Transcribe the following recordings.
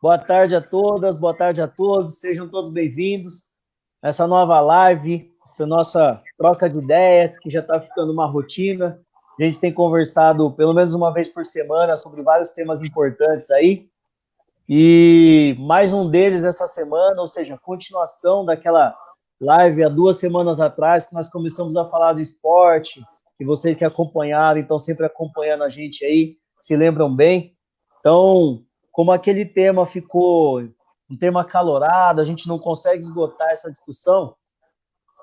Boa tarde a todas, boa tarde a todos, sejam todos bem-vindos a essa nova live, essa nossa troca de ideias, que já está ficando uma rotina. A gente tem conversado pelo menos uma vez por semana sobre vários temas importantes aí, e mais um deles essa semana, ou seja, a continuação daquela live há 2 semanas atrás, que nós começamos a falar do esporte, que vocês que acompanharam, então sempre acompanhando a gente aí, se lembram bem. Então, como aquele tema ficou um tema acalorado, a gente não consegue esgotar essa discussão,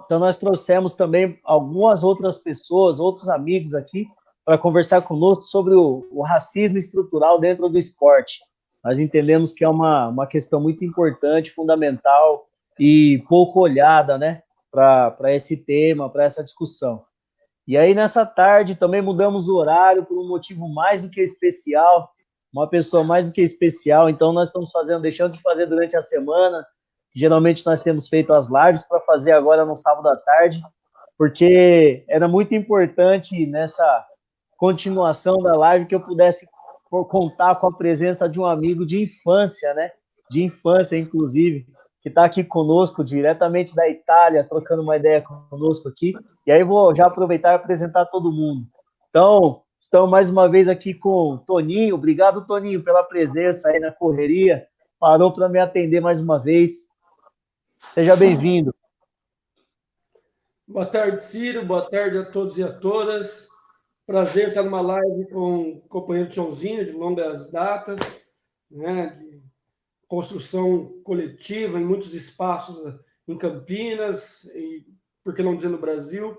então nós trouxemos também algumas outras pessoas, outros amigos aqui, para conversar conosco sobre o racismo estrutural dentro do esporte. Nós entendemos que é uma questão muito importante, fundamental e pouco olhada, né, para esse tema, para essa discussão. E aí, nessa tarde, também mudamos o horário por um motivo mais do que especial, uma pessoa mais do que especial, então nós estamos fazendo, deixando de fazer durante a semana, geralmente nós temos feito as lives para fazer agora no sábado à tarde, porque era muito importante nessa continuação da live que eu pudesse contar com a presença de um amigo de infância, né? De infância, inclusive, que está aqui conosco, diretamente da Itália, trocando uma ideia conosco aqui. E aí vou já aproveitar e apresentar todo mundo. Então, estamos mais uma vez aqui com o Toninho. Obrigado, Toninho, pela presença aí na correria. Parou para me atender mais uma vez. Seja bem-vindo. Boa tarde, Ciro. Boa tarde a todos e a todas. Prazer estar numa live com o companheiro Tchãozinho, de longas datas, né, de construção coletiva em muitos espaços em Campinas, e por que não dizer no Brasil,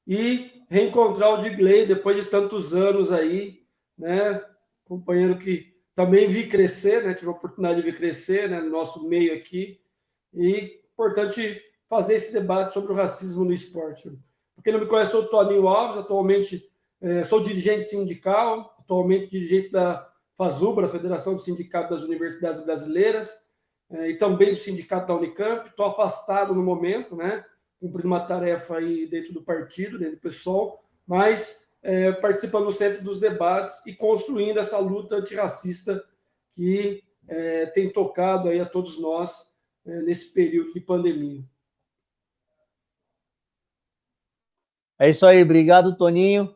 e reencontrar o Digley depois de tantos anos aí, né, companheiro que também vi crescer, né, tive a oportunidade de ver crescer, né, no nosso meio aqui, e importante fazer esse debate sobre o racismo no esporte. Para quem não me conhece, eu sou o Toninho Alves, atualmente sou dirigente sindical, atualmente dirigente da FASUBRA, Federação do Sindicato das Universidades Brasileiras, e também do Sindicato da Unicamp. Estou afastado no momento, né, cumprindo uma tarefa aí dentro do partido, dentro do PSOL, mas participando sempre dos debates e construindo essa luta antirracista que tem tocado aí a todos nós nesse período de pandemia. É isso aí, obrigado, Toninho.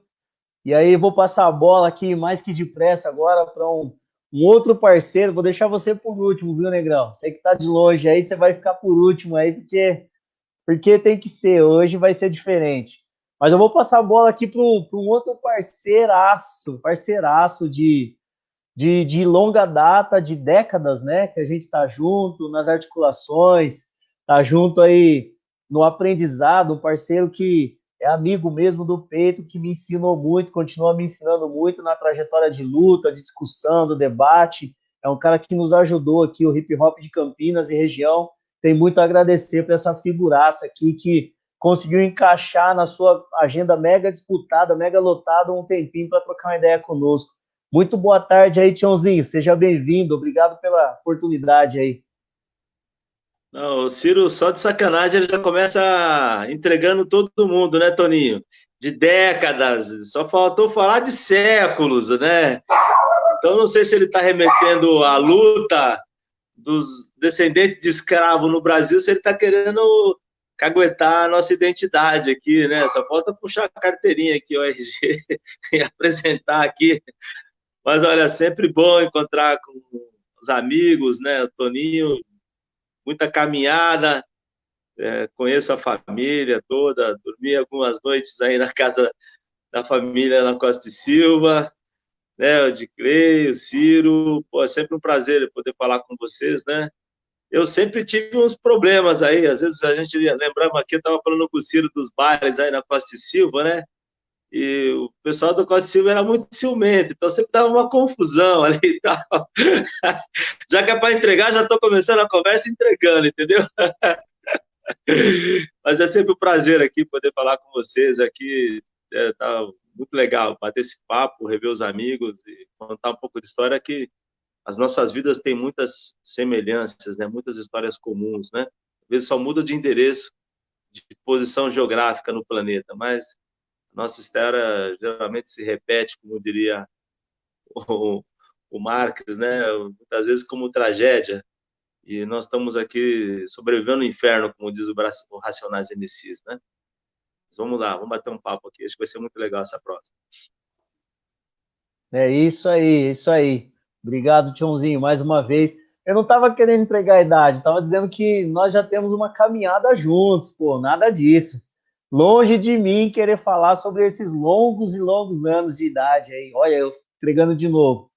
E aí, vou passar a bola aqui mais que depressa agora para um outro parceiro. Vou deixar você por último, viu, Negrão? Você que está de longe aí, você vai ficar por último aí, porque tem que ser. Hoje vai ser diferente. Mas eu vou passar a bola aqui para um outro parceiraço de longa data, de décadas, né? Que a gente está junto nas articulações, está junto aí no aprendizado, um parceiro que é amigo mesmo do peito, que me ensinou muito, continua me ensinando muito na trajetória de luta, de discussão, do debate. É um cara que nos ajudou aqui, o hip hop de Campinas e região. Tem muito a agradecer por essa figuraça aqui que conseguiu encaixar na sua agenda mega disputada, mega lotada, um tempinho para trocar uma ideia conosco. Muito boa tarde aí, Tiãozinho. Seja bem-vindo. Obrigado pela oportunidade aí. Não, o Ciro, só de sacanagem, ele já começa entregando todo mundo, né, Toninho? De décadas, só faltou falar de séculos, né? Então, não sei se ele está remetendo à luta dos descendentes de escravo no Brasil, se ele está querendo caguetar a nossa identidade aqui, né? Só falta puxar a carteirinha aqui, o RG, e apresentar aqui. Mas, olha, sempre bom encontrar com os amigos, né? O Toninho, muita caminhada, conheço a família toda, dormi algumas noites aí na casa da família na Costa e Silva, né, o Diclei, o Ciro, pô, é sempre um prazer poder falar com vocês, né? Eu sempre tive uns problemas aí, às vezes a gente lembrava aqui, eu estava falando com o Ciro dos bailes aí na Costa e Silva, né? E o pessoal do Costa e Silva era muito ciumento, então sempre dava uma confusão ali e tal. Já que é para entregar, já estou começando a conversa entregando, entendeu? Mas é sempre um prazer aqui poder falar com vocês aqui. Tá muito legal bater esse papo, rever os amigos e contar um pouco de história que as nossas vidas têm muitas semelhanças, né? Muitas histórias comuns, né? Às vezes só muda de endereço, de posição geográfica no planeta, mas a nossa história geralmente se repete, como diria o o Marx, né? Muitas vezes como tragédia. E nós estamos aqui sobrevivendo no inferno, como diz o Racionais MCs, né? Mas vamos lá, vamos bater um papo aqui. Acho que vai ser muito legal essa próxima. É isso aí, é isso aí. Obrigado, Tiãozinho, mais uma vez. Eu não estava querendo entregar a idade, estava dizendo que nós já temos uma caminhada juntos, pô, nada disso. Longe de mim querer falar sobre esses longos e longos anos de idade aí. Olha, eu entregando de novo.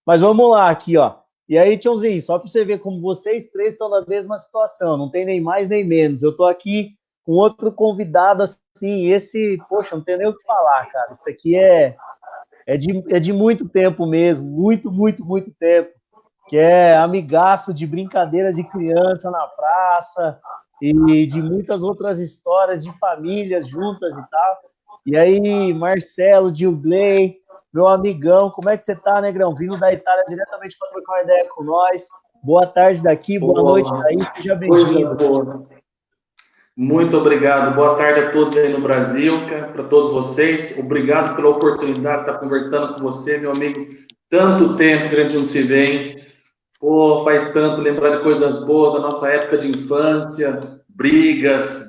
Mas vamos lá, aqui, ó. E aí, Tiãozinho, só para você ver como vocês três estão na mesma situação, não tem nem mais nem menos. Eu estou aqui com outro convidado, assim, esse, poxa, não tem nem o que falar, cara. Isso aqui é de muito tempo mesmo, muito, muito, muito tempo, que é amigaço de brincadeira de criança na praça e de muitas outras histórias de famílias juntas e tal. E aí, Marcelo, Gilgley, meu amigão, como é que você tá, Negrão? Vindo da Itália diretamente para trocar uma ideia com nós. Boa tarde daqui, boa noite daí, seja Coisa bem-vindo. boa. Muito obrigado. Boa tarde a todos aí no Brasil, para todos vocês. Obrigado pela oportunidade de estar conversando com você, meu amigo. Tanto tempo que a gente não se vê, hein? Pô, faz tanto lembrar de coisas boas da nossa época de infância, brigas,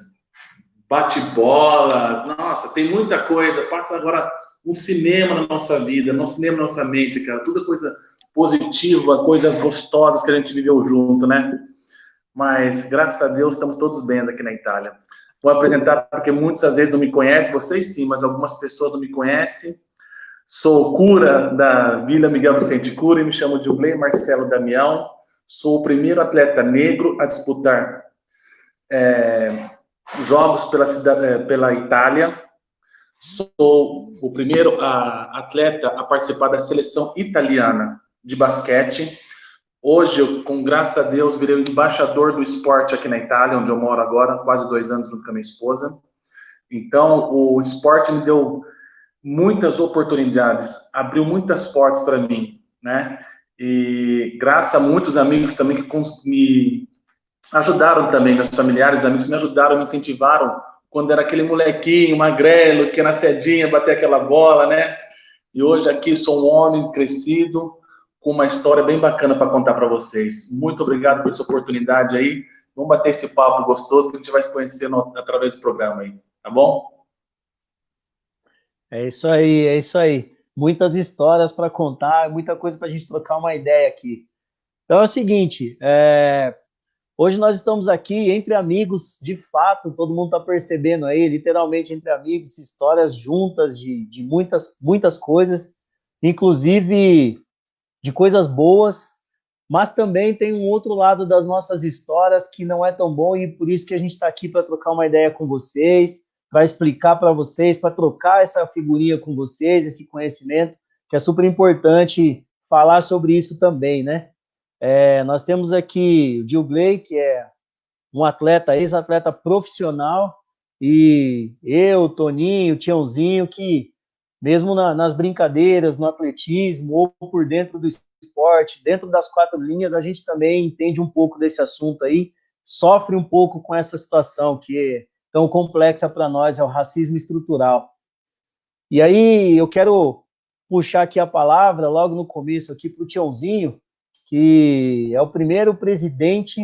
bate-bola. Nossa, tem muita coisa. Passa agora um cinema na nossa vida, um cinema na nossa mente, cara. Tudo coisa positiva, coisas gostosas que a gente viveu junto, né? Mas, graças a Deus, estamos todos bem aqui na Itália. Vou apresentar, porque muitas às vezes não me conhecem, vocês sim, mas algumas pessoas não me conhecem. Sou cura da Vila Miguel Vicente Cura e me chamo Gilgley Marcelo Damião. Sou o primeiro atleta negro a disputar jogos pela Itália. Sou o primeiro atleta a participar da seleção italiana de basquete. Hoje, eu, com graças a Deus, virei o embaixador do esporte aqui na Itália, onde eu moro agora, quase 2 anos junto com a minha esposa. Então, o esporte me deu muitas oportunidades, abriu muitas portas para mim, né? E graças a muitos amigos também que me ajudaram também, meus familiares, amigos me ajudaram, me incentivaram quando era aquele molequinho magrelo, que na cedinha bater aquela bola, né? E hoje aqui sou um homem crescido, com uma história bem bacana para contar para vocês. Muito obrigado por essa oportunidade aí. Vamos bater esse papo gostoso que a gente vai se conhecendo através do programa aí, tá bom? É isso aí, é isso aí. Muitas histórias para contar, muita coisa para a gente trocar uma ideia aqui. Então é o seguinte, hoje nós estamos aqui entre amigos, de fato, todo mundo está percebendo aí, literalmente entre amigos, histórias juntas de muitas, muitas coisas, inclusive de coisas boas, mas também tem um outro lado das nossas histórias que não é tão bom e por isso que a gente está aqui para trocar uma ideia com vocês, para explicar para vocês, para trocar essa figurinha com vocês, esse conhecimento, que é super importante falar sobre isso também, né? Nós temos aqui o Gilgley, que é um atleta, ex-atleta profissional, e eu, Toninho, Tiãozinho, que mesmo nas brincadeiras, no atletismo, ou por dentro do esporte, dentro das 4 linhas, a gente também entende um pouco desse assunto aí, sofre um pouco com essa situação que é tão complexa para nós, é o racismo estrutural. E aí eu quero puxar aqui a palavra, logo no começo aqui, para o Tiãozinho, que é o primeiro presidente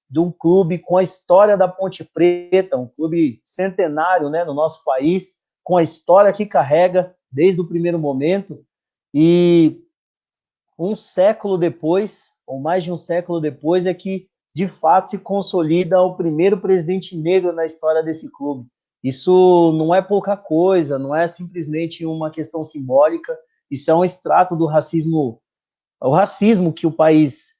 de um clube com a história da Ponte Preta, um clube centenário, né, no nosso país, com a história que carrega desde o primeiro momento, e um século depois, ou mais de um século depois, é que, de fato, se consolida o primeiro presidente negro na história desse clube. Isso não é pouca coisa, não é simplesmente uma questão simbólica, isso é um extrato do racismo, o racismo que o país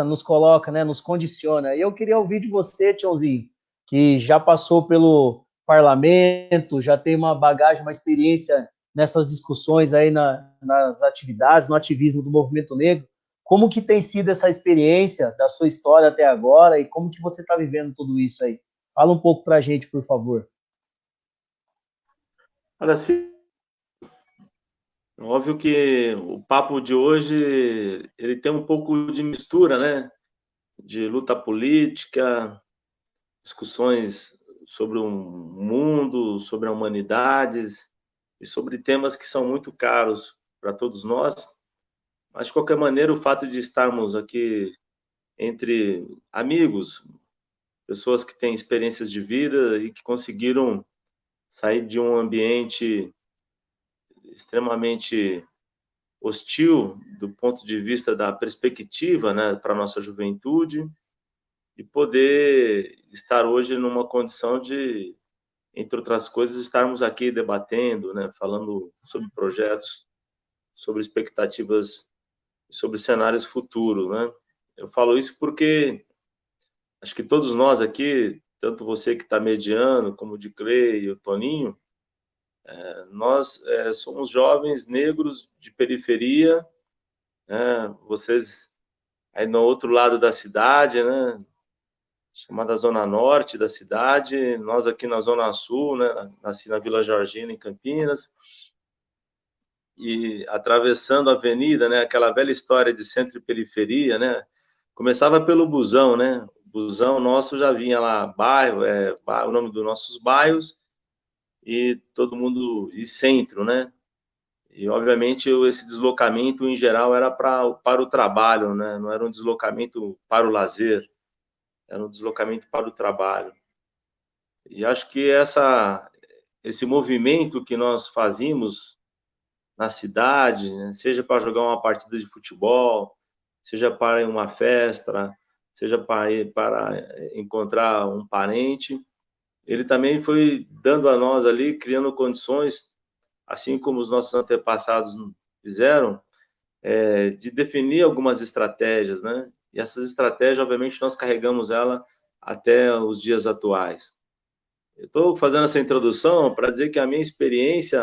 nos coloca, né, nos condiciona. E eu queria ouvir de você, Tiãozinho, que já passou pelo parlamento, já tem uma bagagem, uma experiência nessas discussões aí nas atividades, no ativismo do movimento negro. Como que tem sido essa experiência da sua história até agora e como que você está vivendo tudo isso aí? Fala um pouco para a gente, por favor. Olha, óbvio que o papo de hoje ele tem um pouco de mistura, né? De luta política, discussões sobre o mundo, sobre a humanidade e sobre temas que são muito caros para todos nós. Mas, de qualquer maneira, o fato de estarmos aqui entre amigos, pessoas que têm experiências de vida e que conseguiram sair de um ambiente extremamente hostil do ponto de vista da perspectiva, né, para a nossa juventude, e poder estar hoje numa condição de, entre outras coisas, estarmos aqui debatendo, né, falando sobre projetos, sobre expectativas, sobre cenários futuros, né? Eu falo isso porque acho que todos nós aqui, tanto você que está mediando, como o de Clay e o Toninho, nós somos jovens negros de periferia, né? Vocês aí no outro lado da cidade, né? Chamada Zona Norte da cidade, nós aqui na Zona Sul, né? Nasci na Vila Georgina, em Campinas, e atravessando a avenida, né? Aquela velha história de centro e periferia, né? Começava pelo busão, né? O busão nosso já vinha lá, bairro, o nome dos nossos bairros, e todo mundo, e centro, né? E, obviamente, esse deslocamento, em geral, era para o trabalho, né? Não era um deslocamento para o lazer, era um deslocamento para o trabalho. E acho que esse movimento que nós fazíamos na cidade, né? Seja para jogar uma partida de futebol, seja para ir uma festa, seja para encontrar um parente, ele também foi dando a nós ali, criando condições, assim como os nossos antepassados fizeram, de definir algumas estratégias, né? E essas estratégias, obviamente, nós carregamos ela até os dias atuais. Eu estou fazendo essa introdução para dizer que a minha experiência,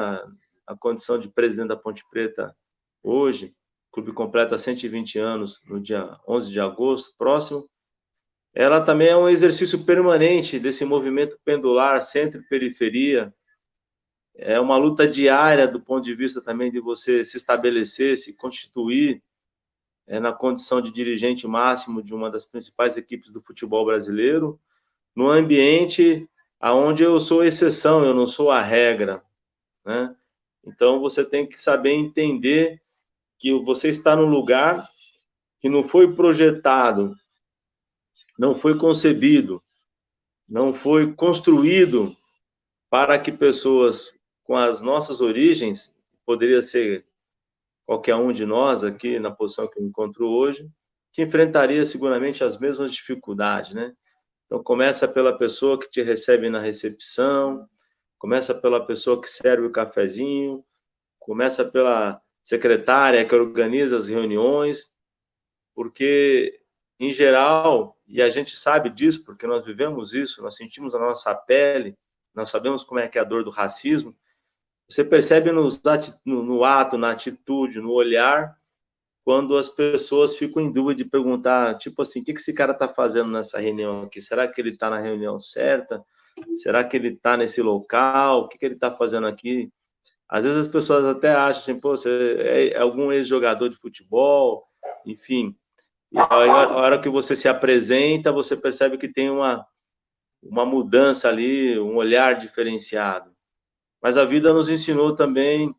a condição de presidente da Ponte Preta hoje, o clube completa 120 anos no dia 11 de agosto próximo, ela também é um exercício permanente desse movimento pendular centro e periferia. É uma luta diária do ponto de vista também de você se estabelecer, se constituir na condição de dirigente máximo de uma das principais equipes do futebol brasileiro, no ambiente aonde eu sou exceção, eu não sou a regra, né? Então você tem que saber entender que você está num lugar que não foi projetado, não foi concebido, não foi construído para que pessoas com as nossas origens, poderia ser qualquer um de nós aqui na posição que eu me encontro hoje, que enfrentaria seguramente as mesmas dificuldades, né? Então começa pela pessoa que te recebe na recepção, começa pela pessoa que serve o cafezinho, começa pela secretária que organiza as reuniões, porque, em geral, e a gente sabe disso, porque nós vivemos isso, nós sentimos a nossa pele, nós sabemos como é que é a dor do racismo, você percebe no ato, na atitude, no olhar, quando as pessoas ficam em dúvida de perguntar, tipo assim, o que esse cara está fazendo nessa reunião aqui? Será que ele está na reunião certa? Será que ele está nesse local? O que ele está fazendo aqui? Às vezes as pessoas até acham assim, pô, você é algum ex-jogador de futebol, enfim. E a hora que você se apresenta, você percebe que tem uma mudança ali, um olhar diferenciado. Mas a vida nos ensinou também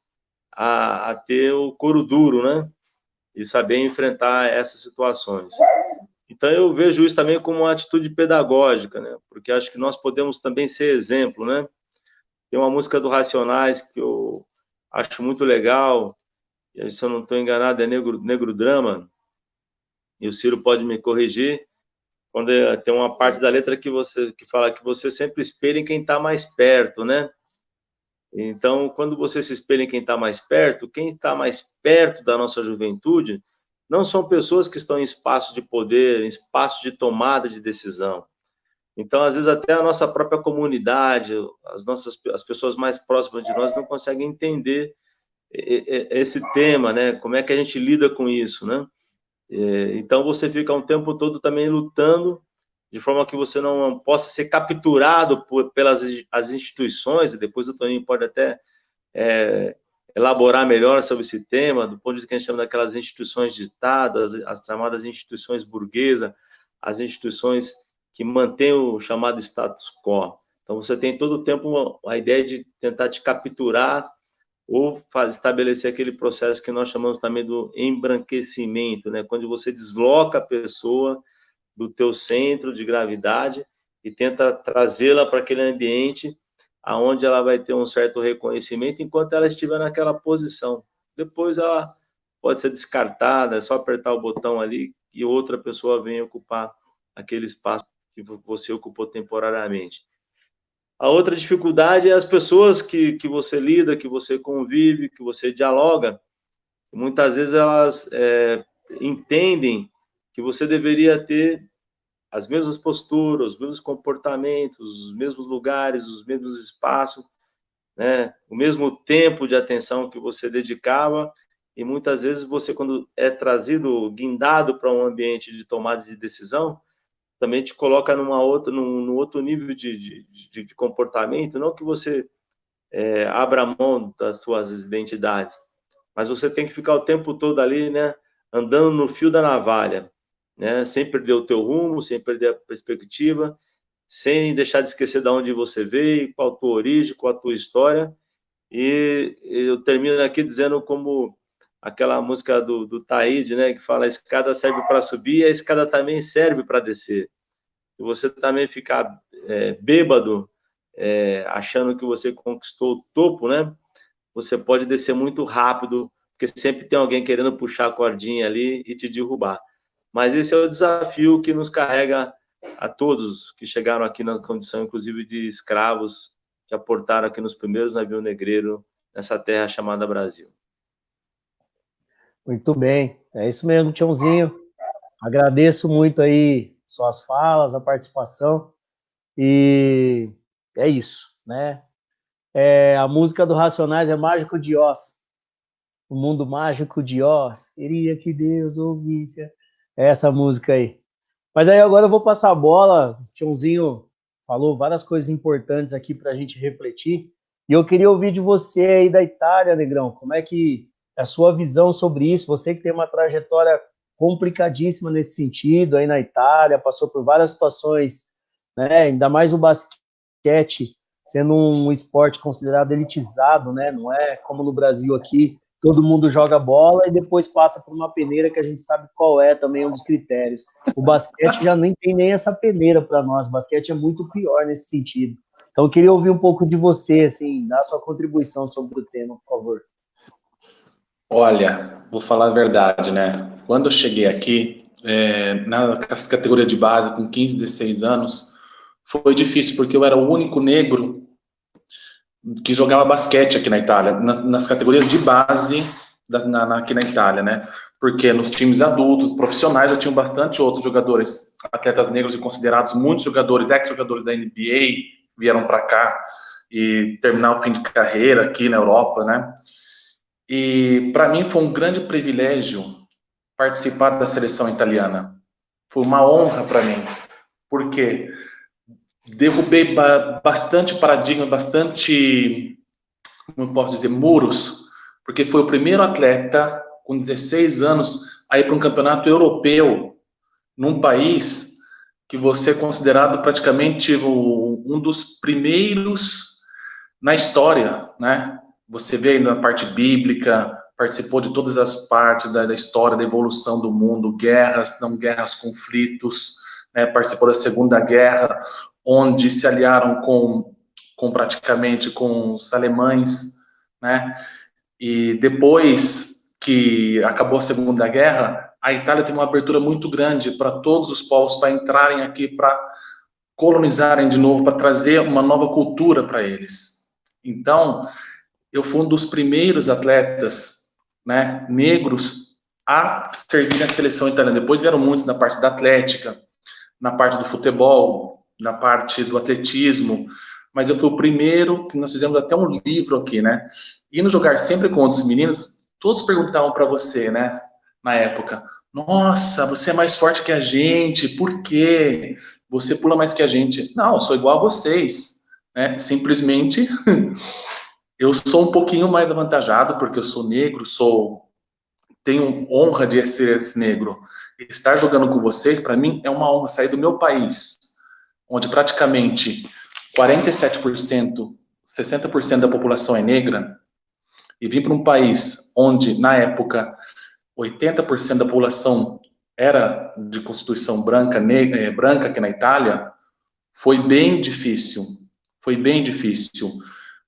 a ter o couro duro, né? E saber enfrentar essas situações. Então eu vejo isso também como uma atitude pedagógica, né? Porque acho que nós podemos também ser exemplo, né? Tem uma música do Racionais que eu acho muito legal, e se eu não estou enganado é Negro Drama, e o Ciro pode me corrigir, quando tem uma parte da letra que fala que você sempre espelha em quem está mais perto, né? Então, quando você se espelha em quem está mais perto da nossa juventude, não são pessoas que estão em espaço de poder, em espaço de tomada de decisão. Então, às vezes, até a nossa própria comunidade, as pessoas mais próximas de nós não conseguem entender esse tema, né? Como é que a gente lida com isso, né? Então, você fica um tempo todo também lutando de forma que você não possa ser capturado pelas as instituições, e depois o Toninho pode até elaborar melhor sobre esse tema, do ponto de vista que a gente chama daquelas instituições ditadas, as chamadas instituições burguesas, as instituições que mantêm o chamado status quo. Então, você tem todo o tempo a ideia de tentar te capturar ou estabelecer aquele processo que nós chamamos também do embranquecimento, né? Quando você desloca a pessoa do teu centro de gravidade e tenta trazê-la para aquele ambiente aonde ela vai ter um certo reconhecimento enquanto ela estiver naquela posição. Depois ela pode ser descartada, é só apertar o botão ali e outra pessoa vem ocupar aquele espaço que você ocupou temporariamente. A outra dificuldade é as pessoas que você lida, que você convive, que você dialoga. Muitas vezes elas entendem que você deveria ter as mesmas posturas, os mesmos comportamentos, os mesmos lugares, os mesmos espaços, né? O mesmo tempo de atenção que você dedicava, e muitas vezes você, quando é trazido, guindado para um ambiente de tomada de decisão, também te coloca num outro nível de comportamento, não que você abra mão das suas identidades, mas você tem que ficar o tempo todo ali, né, andando no fio da navalha, né, sem perder o teu rumo, sem perder a perspectiva, sem deixar de esquecer de onde você veio, qual a tua origem, qual a tua história. E eu termino aqui dizendo como aquela música do Taíde, né, que fala: a escada serve para subir, a escada também serve para descer. Se você também ficar bêbado, achando que você conquistou o topo, né, você pode descer muito rápido, porque sempre tem alguém querendo puxar a cordinha ali e te derrubar. Mas esse é o desafio que nos carrega a todos que chegaram aqui na condição, inclusive, de escravos, que aportaram aqui nos primeiros navios negreiros nessa terra chamada Brasil. Muito bem, é isso mesmo, Tiãozinho. Agradeço muito aí suas falas, a participação, e é isso, né? A música do Racionais é Mágico de Oz, o mundo mágico de Oz, queria que Deus ouvisse essa música aí. Mas aí agora eu vou passar a bola, o Tiãozinho falou várias coisas importantes aqui para a gente refletir, e eu queria ouvir de você aí da Itália, Negrão, como é que é a sua visão sobre isso, você que tem uma trajetória complicadíssima nesse sentido, aí na Itália, passou por várias situações, né, ainda mais o basquete, sendo um esporte considerado elitizado, né, não é como no Brasil aqui, todo mundo joga bola e depois passa por uma peneira que a gente sabe qual é também um dos critérios. O basquete já nem tem nem essa peneira para nós, o basquete é muito pior nesse sentido. Então eu queria ouvir um pouco de você, assim, dar sua contribuição sobre o tema, por favor. Olha, vou falar a verdade, né? Quando eu cheguei aqui, na categoria de base, com 15, 16 anos, foi difícil, porque eu era o único negro que jogava basquete aqui na Itália, nas categorias de base aqui na Itália, né? Porque nos times adultos, profissionais, já tinham bastante outros jogadores, atletas negros e considerados muitos jogadores, ex-jogadores da NBA, vieram para cá e terminar o fim de carreira aqui na Europa, né? E para mim foi um grande privilégio participar da seleção italiana. Foi uma honra para mim, porque derrubei bastante paradigma, bastante, como eu posso dizer, muros, porque foi o primeiro atleta com 16 anos a ir para um campeonato europeu, num país que você é considerado praticamente um dos primeiros na história, né? Você vê aí na parte bíblica, participou de todas as partes da história, da evolução do mundo, guerras, não guerras, conflitos, né? Participou da Segunda Guerra, onde se aliaram praticamente com os alemães, né? E depois que acabou a Segunda Guerra, a Itália tem uma abertura muito grande para todos os povos para entrarem aqui, para colonizarem de novo, para trazer uma nova cultura para eles. Então, eu fui um dos primeiros atletas, né, negros a servir na seleção italiana. Depois vieram muitos na parte da atlética, na parte do futebol, na parte do atletismo, mas eu fui o primeiro, que nós fizemos até um livro aqui, né? Indo jogar sempre com outros meninos, todos perguntavam para você, né, na época: nossa, você é mais forte que a gente, por quê? Você pula mais que a gente. Não, eu sou igual a vocês, né? Simplesmente eu sou um pouquinho mais avantajado, porque eu sou negro, tenho honra de ser esse negro. Estar jogando com vocês, para mim, é uma honra. Sair do meu país, onde praticamente 47%, 60% da população é negra, e vir para um país onde, na época, 80% da população era de constituição branca, branca aqui na Itália, foi bem difícil. Foi bem difícil.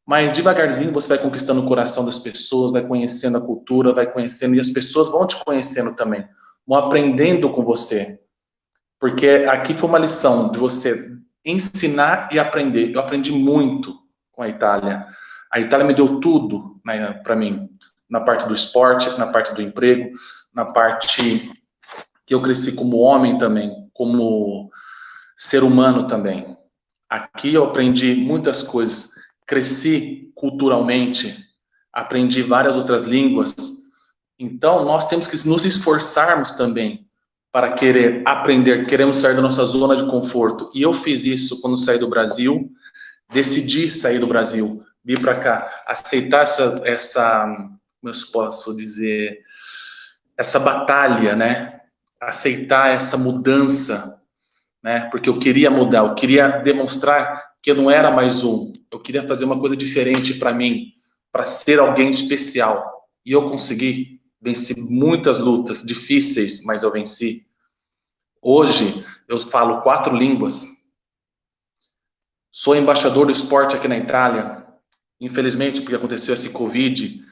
Mas devagarzinho você vai conquistando o coração das pessoas, vai conhecendo a cultura, vai conhecendo, e as pessoas vão te conhecendo também, vão aprendendo com você. Porque aqui foi uma lição de você ensinar e aprender. Eu aprendi muito com a Itália. A Itália me deu tudo, né, para mim, na parte do esporte, na parte do emprego, na parte que eu cresci como homem também, como ser humano também. Aqui eu aprendi muitas coisas, cresci culturalmente, aprendi várias outras línguas. Então, nós temos que nos esforçarmos também para querer aprender, queremos sair da nossa zona de conforto. E eu fiz isso quando saí do Brasil, decidi sair do Brasil, vir para cá, aceitar essa, como eu posso dizer, essa batalha, né? Aceitar essa mudança, né? Porque eu queria mudar, eu queria demonstrar que eu não era mais um, eu queria fazer uma coisa diferente para mim, para ser alguém especial. E eu consegui. Venci muitas lutas difíceis, mas eu venci. Hoje, eu falo 4 línguas. Sou embaixador do esporte aqui na Itália. Infelizmente, porque aconteceu esse Covid,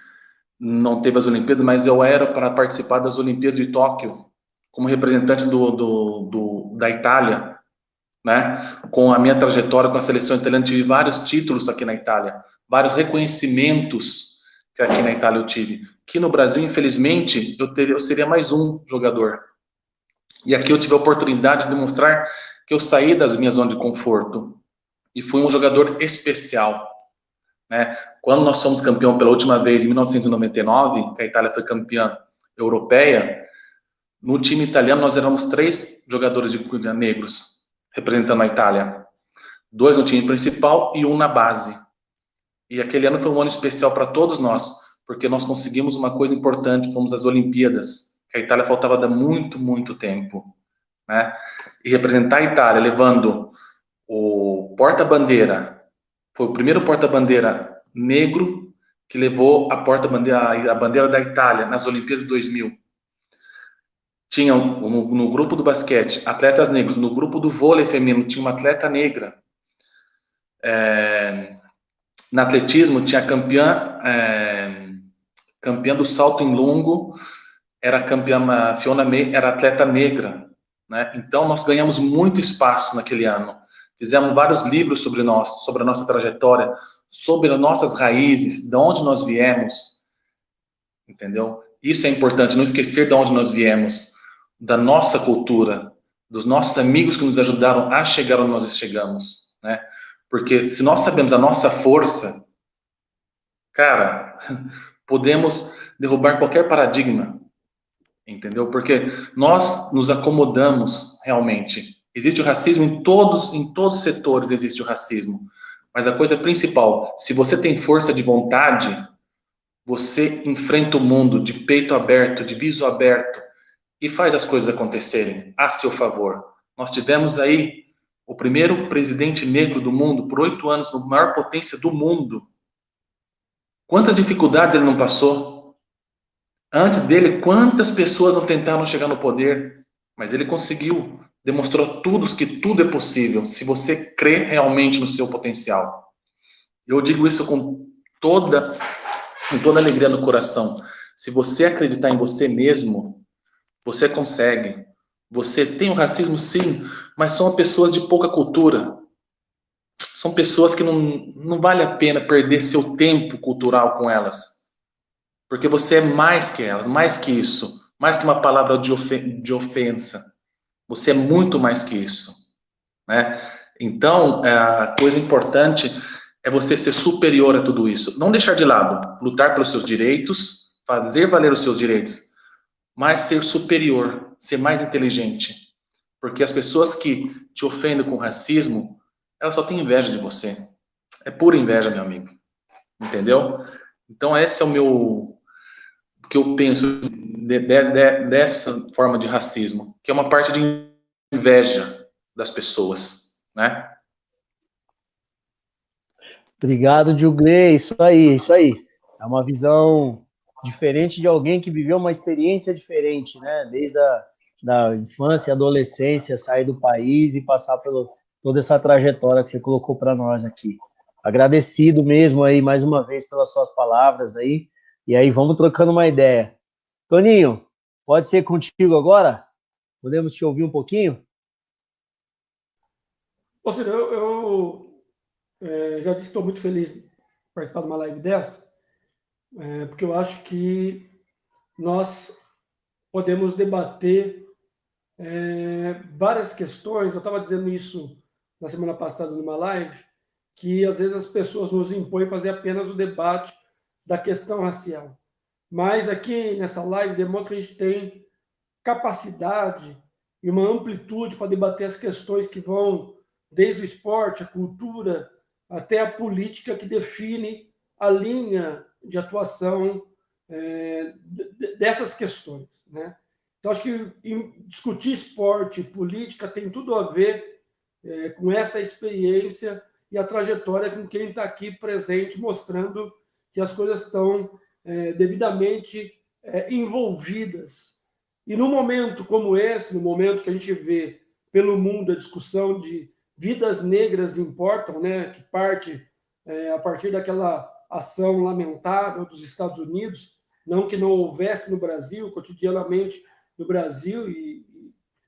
não teve as Olimpíadas, mas eu era para participar das Olimpíadas de Tóquio, como representante da Itália, né? Com a minha trajetória com a seleção italiana, tive vários títulos aqui na Itália, vários reconhecimentos que aqui na Itália eu tive. Aqui no Brasil, infelizmente, eu seria mais um jogador. E aqui eu tive a oportunidade de demonstrar que eu saí das minhas zonas de conforto e fui um jogador especial, né? Quando nós somos campeão pela última vez, em 1999, que a Itália foi campeã europeia, no time italiano nós éramos 3 jogadores negros representando a Itália. 2 no time principal e 1 na base. E aquele ano foi um ano especial para todos nós, porque nós conseguimos uma coisa importante, fomos às Olimpíadas, que a Itália faltava há muito, muito tempo, né? E representar a Itália levando o porta-bandeira, foi o primeiro porta-bandeira negro que levou a bandeira da Itália nas Olimpíadas de 2000. Tinha no grupo do basquete atletas negros, no grupo do vôlei feminino tinha uma atleta negra. No atletismo tinha campeã do salto em longo, era campeã Fiona May, era atleta negra, né? Então nós ganhamos muito espaço naquele ano. Fizemos vários livros sobre nós, sobre a nossa trajetória, sobre as nossas raízes, de onde nós viemos, entendeu? Isso é importante, não esquecer de onde nós viemos, da nossa cultura, dos nossos amigos que nos ajudaram a chegar onde nós chegamos, né? Porque se nós sabemos a nossa força, cara, podemos derrubar qualquer paradigma, entendeu? Porque nós nos acomodamos realmente. Existe o racismo em todos os setores, existe o racismo. Mas a coisa principal, se você tem força de vontade, você enfrenta o mundo de peito aberto, de viso aberto e faz as coisas acontecerem a seu favor. Nós tivemos aí o primeiro presidente negro do mundo por 8 anos, na maior potência do mundo. Quantas dificuldades ele não passou? Antes dele, quantas pessoas não tentaram chegar no poder? Mas ele conseguiu. Demonstrou a todos que tudo é possível, se você crê realmente no seu potencial. Eu digo isso com toda alegria no coração. Se você acreditar em você mesmo, você consegue. Você tem o racismo, sim, mas são pessoas de pouca cultura. São pessoas que não vale a pena perder seu tempo cultural com elas. Porque você é mais que elas, mais que isso. Mais que uma palavra de ofensa. Você é muito mais que isso, né? Então, a coisa importante é você ser superior a tudo isso. Não deixar de lado, lutar pelos seus direitos, fazer valer os seus direitos, mas ser superior, ser mais inteligente. Porque as pessoas que te ofendem com racismo, elas só têm inveja de você. É pura inveja, meu amigo. Entendeu? Então, esse é o que eu penso dessa forma de racismo, que é uma parte de inveja das pessoas, né? Obrigado, Diogo. Isso aí, isso aí. É uma visão diferente de alguém que viveu uma experiência diferente, né? Desde a da infância, adolescência, sair do país e passar por toda essa trajetória que você colocou para nós aqui. Agradecido mesmo aí mais uma vez pelas suas palavras aí. E aí vamos trocando uma ideia. Toninho, pode ser contigo agora? Podemos te ouvir um pouquinho? Ou seja, eu já disse que estou muito feliz de participar de uma live dessa, porque eu acho que nós podemos debater várias questões. Eu estava dizendo isso na semana passada numa live, que às vezes as pessoas nos impõem fazer apenas o debate da questão racial. Mas aqui nessa live demonstra que a gente tem capacidade e uma amplitude para debater as questões que vão desde o esporte, a cultura, até a política que define a linha de atuação dessas questões, né? Então, acho que discutir esporte e política tem tudo a ver com essa experiência e a trajetória com quem está aqui presente, mostrando que as coisas estão devidamente envolvidas. E num momento como esse, no momento que a gente vê pelo mundo a discussão de vidas negras importam, né, que parte a partir daquela ação lamentável dos Estados Unidos, não que não houvesse no Brasil, cotidianamente no Brasil, e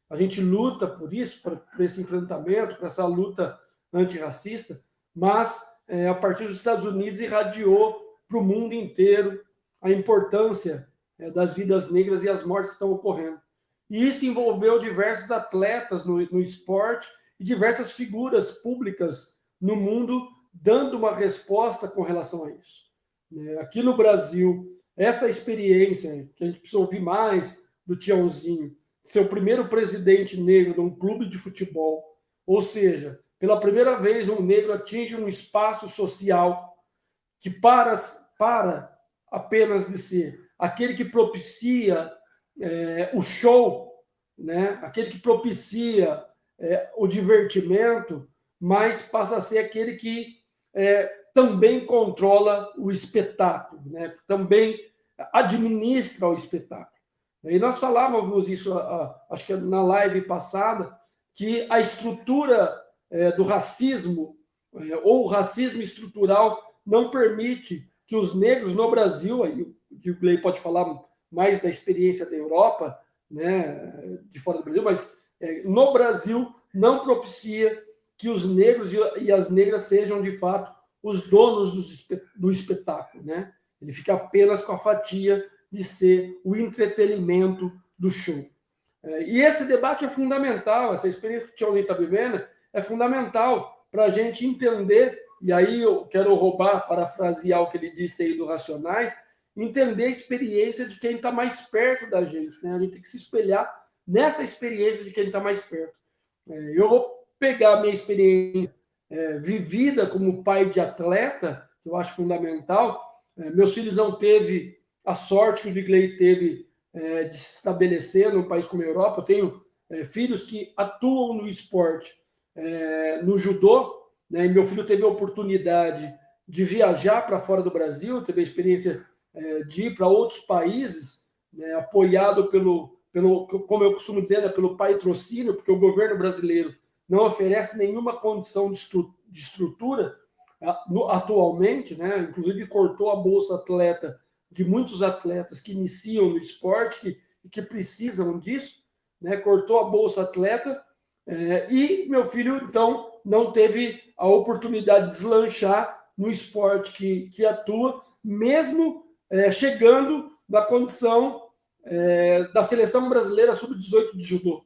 a gente luta por isso, por esse enfrentamento, por essa luta antirracista, mas a partir dos Estados Unidos irradiou para o mundo inteiro a importância das vidas negras e as mortes que estão ocorrendo. E isso envolveu diversos atletas no esporte e diversas figuras públicas no mundo dando uma resposta com relação a isso. Aqui no Brasil, essa experiência, que a gente precisa ouvir mais do Tiãozinho, ser o primeiro presidente negro de um clube de futebol, ou seja, pela primeira vez um negro atinge um espaço social que para apenas de ser aquele que propicia o show, né? Aquele que propicia o divertimento, mas passa a ser aquele que também controla o espetáculo, né? Também administra o espetáculo. E nós falávamos isso, acho que na live passada, que a estrutura do racismo, ou o racismo estrutural, não permite que os negros no Brasil, aí o Gley pode falar mais da experiência da Europa, né, de fora do Brasil, mas no Brasil não propicia que os negros e as negras sejam, de fato, os donos do espetáculo, né? Ele fica apenas com a fatia de ser o entretenimento do show. E esse debate é fundamental, essa experiência que o Tiãozinho está vivendo é fundamental para a gente entender, e aí eu quero parafrasear o que ele disse aí do Racionais, entender a experiência de quem está mais perto da gente, né? A gente tem que se espelhar nessa experiência de quem está mais perto. Eu vou pegar a minha experiência vivida como pai de atleta, que eu acho fundamental. Meus filhos não teve a sorte que o Vigley teve de se estabelecer num país como a Europa. Eu tenho filhos que atuam no esporte, no judô, né? E meu filho teve a oportunidade de viajar para fora do Brasil, teve a experiência de ir para outros países, né? Apoiado pelo, como eu costumo dizer, né? Pelo patrocínio, porque o governo brasileiro não oferece nenhuma condição de estrutura atualmente, né? Inclusive cortou a bolsa atleta de muitos atletas que iniciam no esporte, que precisam disso, né? Cortou a bolsa atleta, e meu filho, então, não teve a oportunidade de deslanchar no esporte que atua, mesmo chegando na condição da seleção brasileira sub-18 de judô,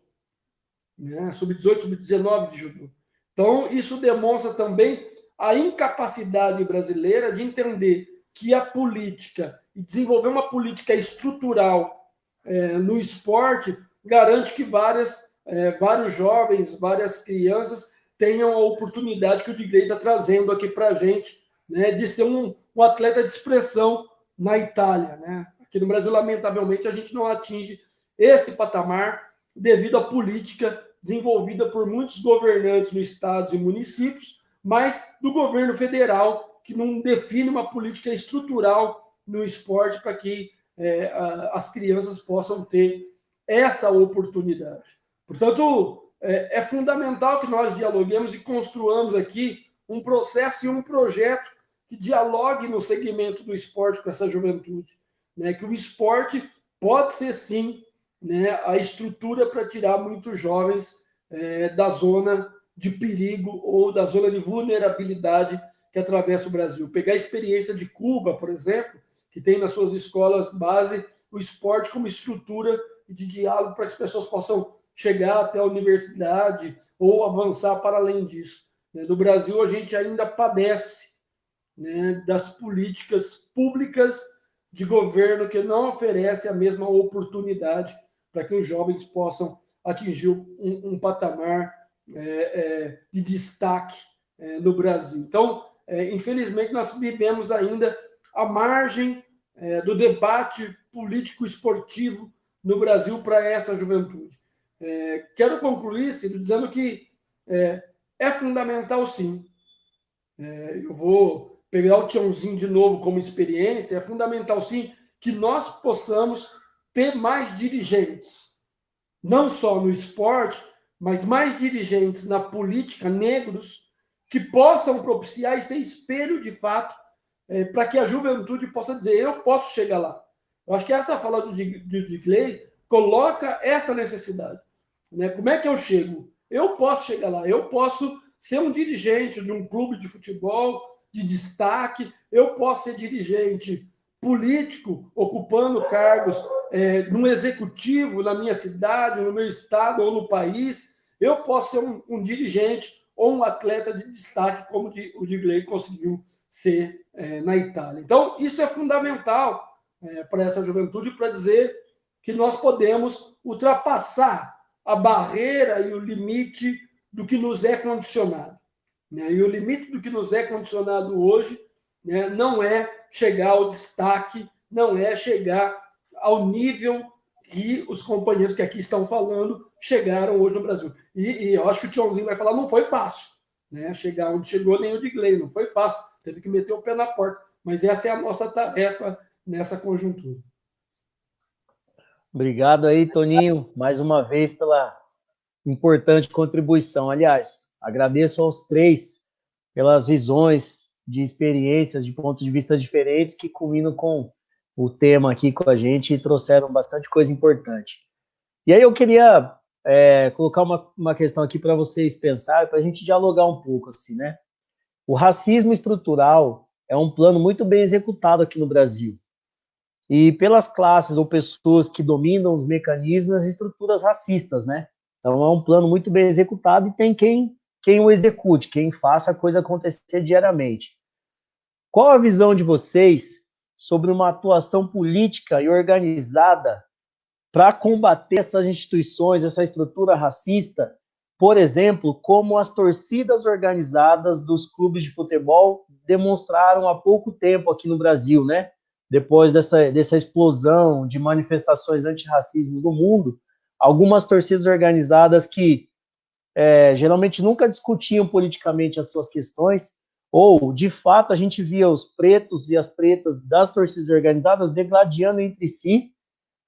né? Sub-18, sub-19 de judô. Então, isso demonstra também a incapacidade brasileira de entender que a política e desenvolver uma política estrutural no esporte garante que vários jovens, várias crianças tenham a oportunidade que o Digley está trazendo aqui para a gente, né, de ser um atleta de expressão na Itália, né? Aqui no Brasil, lamentavelmente, a gente não atinge esse patamar devido à política desenvolvida por muitos governantes nos estados e municípios, mas do governo federal, que não define uma política estrutural no esporte para que as crianças possam ter essa oportunidade. Portanto, é fundamental que nós dialoguemos e construamos aqui um processo e um projeto que dialogue no segmento do esporte com essa juventude, né? Que o esporte pode ser, sim, né, a estrutura para tirar muitos jovens da zona de perigo ou da zona de vulnerabilidade que atravessa o Brasil. Pegar a experiência de Cuba, por exemplo, que tem nas suas escolas base o esporte como estrutura de diálogo para que as pessoas possam chegar até a universidade ou avançar para além disso. No Brasil, a gente ainda padece, né, das políticas públicas de governo que não oferecem a mesma oportunidade para que os jovens possam atingir um patamar de destaque no Brasil. Então, infelizmente, nós vivemos ainda à margem do debate político-esportivo no Brasil para essa juventude. Quero concluir, Ciro, dizendo que é fundamental, sim. Eu vou pegar o Tiãozinho de novo como experiência. É fundamental, sim, que nós possamos ter mais dirigentes, não só no esporte, mas mais dirigentes na política, negros, que possam propiciar e ser espelho, de fato, para que a juventude possa dizer, eu posso chegar lá. Eu acho que essa fala do Digley coloca essa necessidade. Né? Como é que eu chego? Eu posso chegar lá, eu posso ser um dirigente de um clube de futebol de destaque, eu posso ser dirigente político, ocupando cargos no executivo, na minha cidade, no meu estado ou no país, eu posso ser um dirigente ou um atleta de destaque, como o Digley conseguiu ser na Itália. Então, isso é fundamental para essa juventude, para dizer que nós podemos ultrapassar a barreira e o limite do que nos é condicionado. Né? E o limite do que nos é condicionado hoje, né, não é chegar ao destaque, não é chegar ao nível que os companheiros que aqui estão falando chegaram hoje no Brasil. E eu acho que o Tiãozinho vai falar, não foi fácil. Né? Chegar onde chegou nem o Digley, não foi fácil. Teve que meter o pé na porta. Mas essa é a nossa tarefa nessa conjuntura. Obrigado aí, Toninho, mais uma vez pela importante contribuição. Aliás, agradeço aos três pelas visões de experiências, de pontos de vista diferentes que culminam com o tema aqui com a gente e trouxeram bastante coisa importante. E aí eu queria colocar uma questão aqui para vocês pensarem, para a gente dialogar um pouco, assim, né? O racismo estrutural é um plano muito bem executado aqui no Brasil. E pelas classes ou pessoas que dominam os mecanismos e estruturas racistas, né? Então é um plano muito bem executado e tem quem o execute, quem faça a coisa acontecer diariamente. Qual a visão de vocês sobre uma atuação política e organizada para combater essas instituições, essa estrutura racista, por exemplo, como as torcidas organizadas dos clubes de futebol demonstraram há pouco tempo aqui no Brasil, né? Depois dessa explosão de manifestações antirracismo no mundo, algumas torcidas organizadas que geralmente nunca discutiam politicamente as suas questões, ou, de fato, a gente via os pretos e as pretas das torcidas organizadas degladiando entre si,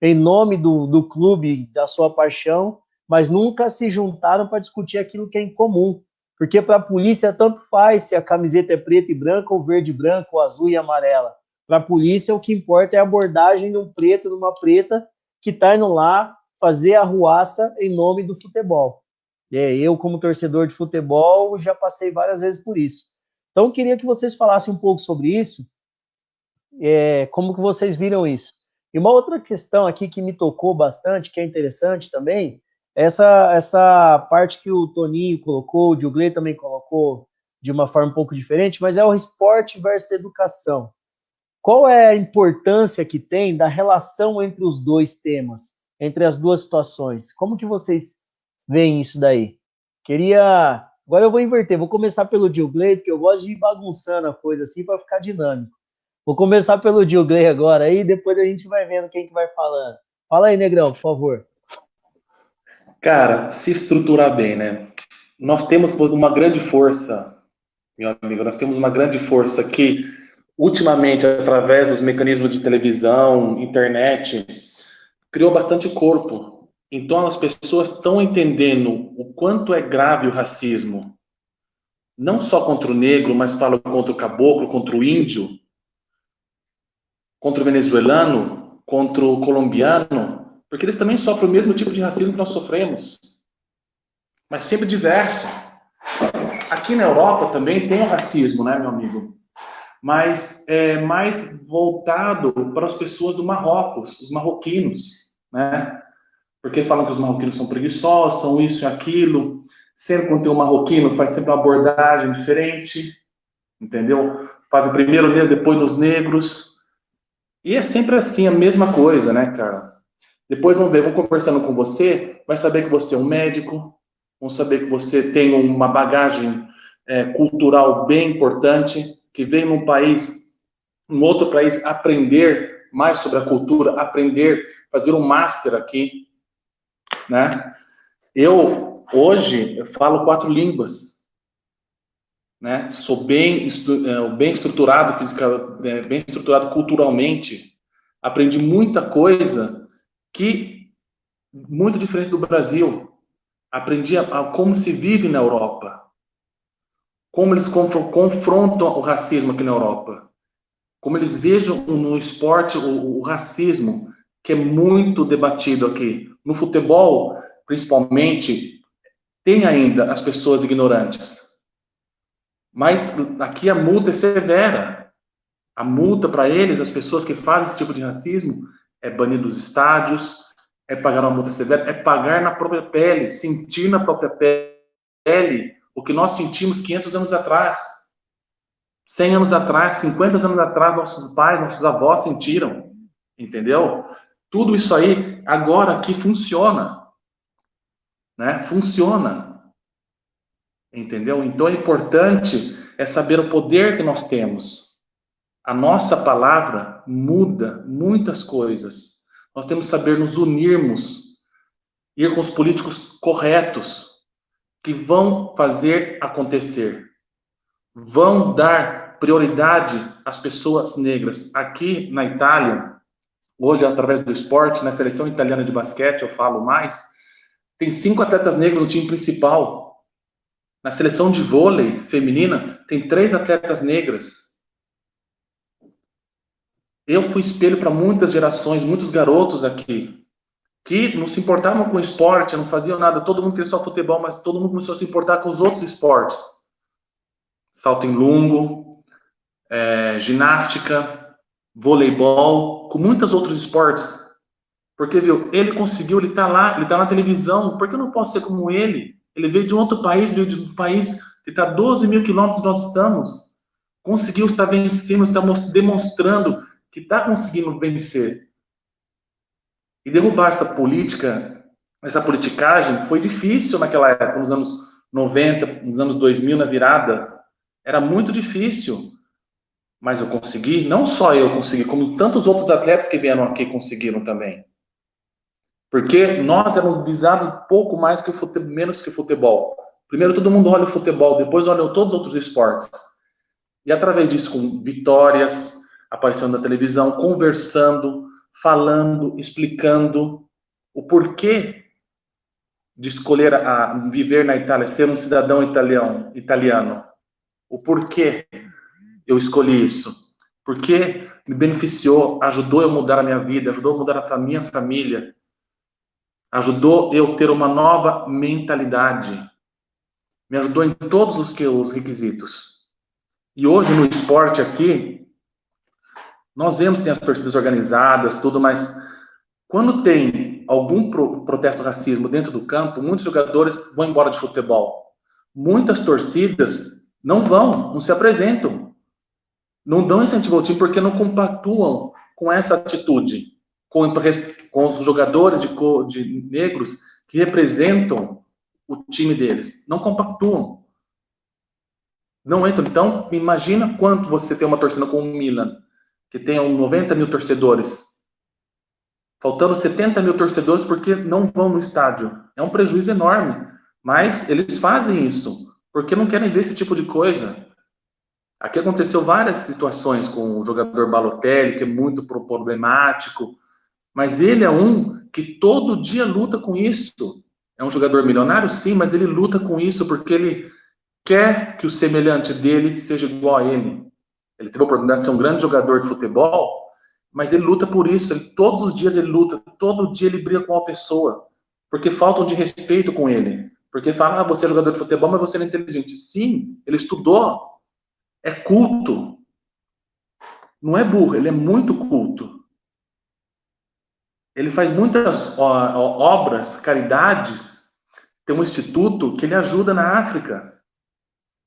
em nome do clube, da sua paixão, mas nunca se juntaram para discutir aquilo que é em comum. Porque para a polícia tanto faz se a camiseta é preta e branca, ou verde e branca, ou azul e amarela. Para a polícia o que importa é a abordagem de um preto, de uma preta, que está indo lá fazer arruaça em nome do futebol. Eu, como torcedor de futebol, já passei várias vezes por isso. Então, eu queria que vocês falassem um pouco sobre isso, como que vocês viram isso. E uma outra questão aqui que me tocou bastante, que é interessante também, essa parte que o Toninho colocou, o Digley também colocou de uma forma um pouco diferente, mas é o esporte versus educação. Qual é a importância que tem da relação entre os dois temas, entre as duas situações? Como que vocês veem isso daí? Agora eu vou inverter, vou começar pelo Digley, porque eu gosto de ir bagunçando a coisa assim para ficar dinâmico. Vou começar pelo Digley agora, aí depois a gente vai vendo quem que vai falando. Fala aí, Negrão, por favor. Cara, se estruturar bem, né? Nós temos uma grande força, meu amigo, nós temos uma grande força que ultimamente, através dos mecanismos de televisão, internet, criou bastante corpo. Então, as pessoas estão entendendo o quanto é grave o racismo. Não só contra o negro, mas falo contra o caboclo, contra o índio, contra o venezuelano, contra o colombiano, porque eles também sofrem o mesmo tipo de racismo que nós sofremos, mas sempre diverso. Aqui na Europa também tem o racismo, né, meu amigo? Mas é mais voltado para as pessoas do Marrocos, os marroquinos, né? Porque falam que os marroquinos são preguiçosos, são isso e aquilo. Sempre quando tem um marroquino, faz sempre uma abordagem diferente, entendeu? Faz primeiro neles, depois nos negros. E é sempre assim, a mesma coisa, né, cara? Depois vão ver, vão conversando com você, vai saber que você é um médico, vão saber que você tem uma bagagem cultural bem importante, que veio num outro país, aprender mais sobre a cultura, aprender, fazer um master aqui, né? Hoje, eu falo 4 línguas, né? Sou bem estruturado bem estruturado culturalmente. Aprendi muita coisa que muito diferente do Brasil. Aprendi como se vive na Europa, como eles confrontam o racismo aqui na Europa, como eles vejam no esporte o racismo, que é muito debatido aqui. No futebol, principalmente, tem ainda as pessoas ignorantes. Mas aqui a multa é severa. A multa para eles, as pessoas que fazem esse tipo de racismo, é banir dos estádios, é pagar uma multa severa, é pagar na própria pele, sentir na própria pele o que nós sentimos 500 anos atrás, 100 anos atrás, 50 anos atrás, nossos pais, nossos avós sentiram, entendeu? Tudo isso aí, agora aqui funciona, né? Funciona, entendeu? Então, é importante saber o poder que nós temos. A nossa palavra muda muitas coisas. Nós temos que saber nos unirmos, ir com os políticos corretos, que vão fazer acontecer, vão dar prioridade às pessoas negras. Aqui na Itália, hoje, através do esporte, na seleção italiana de basquete, eu falo mais, tem 5 atletas negros no time principal. Na seleção de vôlei feminina, tem 3 atletas negras. Eu fui espelho para muitas gerações, muitos garotos aqui, que não se importavam com o esporte, não faziam nada, todo mundo queria só futebol, mas todo mundo começou a se importar com os outros esportes. Salto em lungo, ginástica, voleibol, com muitos outros esportes. Porque, viu, ele conseguiu, ele tá lá, ele tá na televisão, por que eu não posso ser como ele? Ele veio de um outro país, veio de um país que está a 12 mil quilômetros nós estamos. Conseguiu estar vencendo, está demonstrando que está conseguindo vencer. E derrubar essa política, essa politicagem, foi difícil naquela época, nos anos 90, nos anos 2000, na virada. Era muito difícil. Mas eu consegui, não só eu consegui, como tantos outros atletas que vieram aqui conseguiram também. Porque nós éramos visados pouco mais que menos que futebol. Primeiro todo mundo olha o futebol, depois olha todos os outros esportes. E através disso, com vitórias, aparecendo na televisão, conversando, falando, explicando o porquê de escolher viver na Itália, ser um cidadão italiano. O porquê eu escolhi isso. Porque me beneficiou, ajudou eu a mudar a minha vida, ajudou a mudar a minha família, ajudou eu ter uma nova mentalidade, me ajudou em todos os requisitos. E hoje no esporte aqui, nós vemos que tem as torcidas organizadas, tudo, mas quando tem algum protesto racismo dentro do campo, muitos jogadores vão embora de futebol. Muitas torcidas não se apresentam. Não dão incentivo ao time porque não compactuam com essa atitude, com os jogadores de negros que representam o time deles. Não compactuam. Não entram. Então, imagina quanto você tem uma torcida como o Milan, que tem 90 mil torcedores, faltando 70 mil torcedores porque não vão no estádio. É um prejuízo enorme. Mas eles fazem isso porque não querem ver esse tipo de coisa. Aqui aconteceu várias situações com o jogador Balotelli, que é muito problemático, mas ele é um que todo dia luta com isso. É um jogador milionário, sim, mas ele luta com isso porque ele quer que o semelhante dele seja igual a ele. Ele teve a oportunidade de ser um grande jogador de futebol, mas ele luta por isso. Todos os dias ele luta, todo dia ele briga com uma pessoa, porque faltam de respeito com ele. Porque fala, você é jogador de futebol, mas você não é inteligente. Sim, ele estudou, é culto. Não é burro, ele é muito culto. Ele faz muitas obras, caridades. Tem um instituto que ele ajuda na África.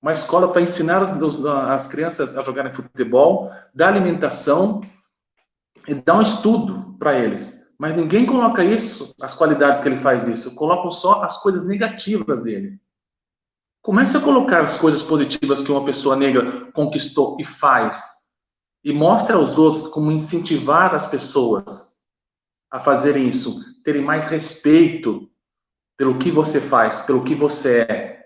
Uma escola para ensinar as crianças a jogarem futebol, dar alimentação e dar um estudo para eles. Mas ninguém coloca isso, as qualidades que ele faz isso. Colocam só as coisas negativas dele. Comece a colocar as coisas positivas que uma pessoa negra conquistou e faz. E mostre aos outros como incentivar as pessoas a fazerem isso. Terem mais respeito pelo que você faz, pelo que você é.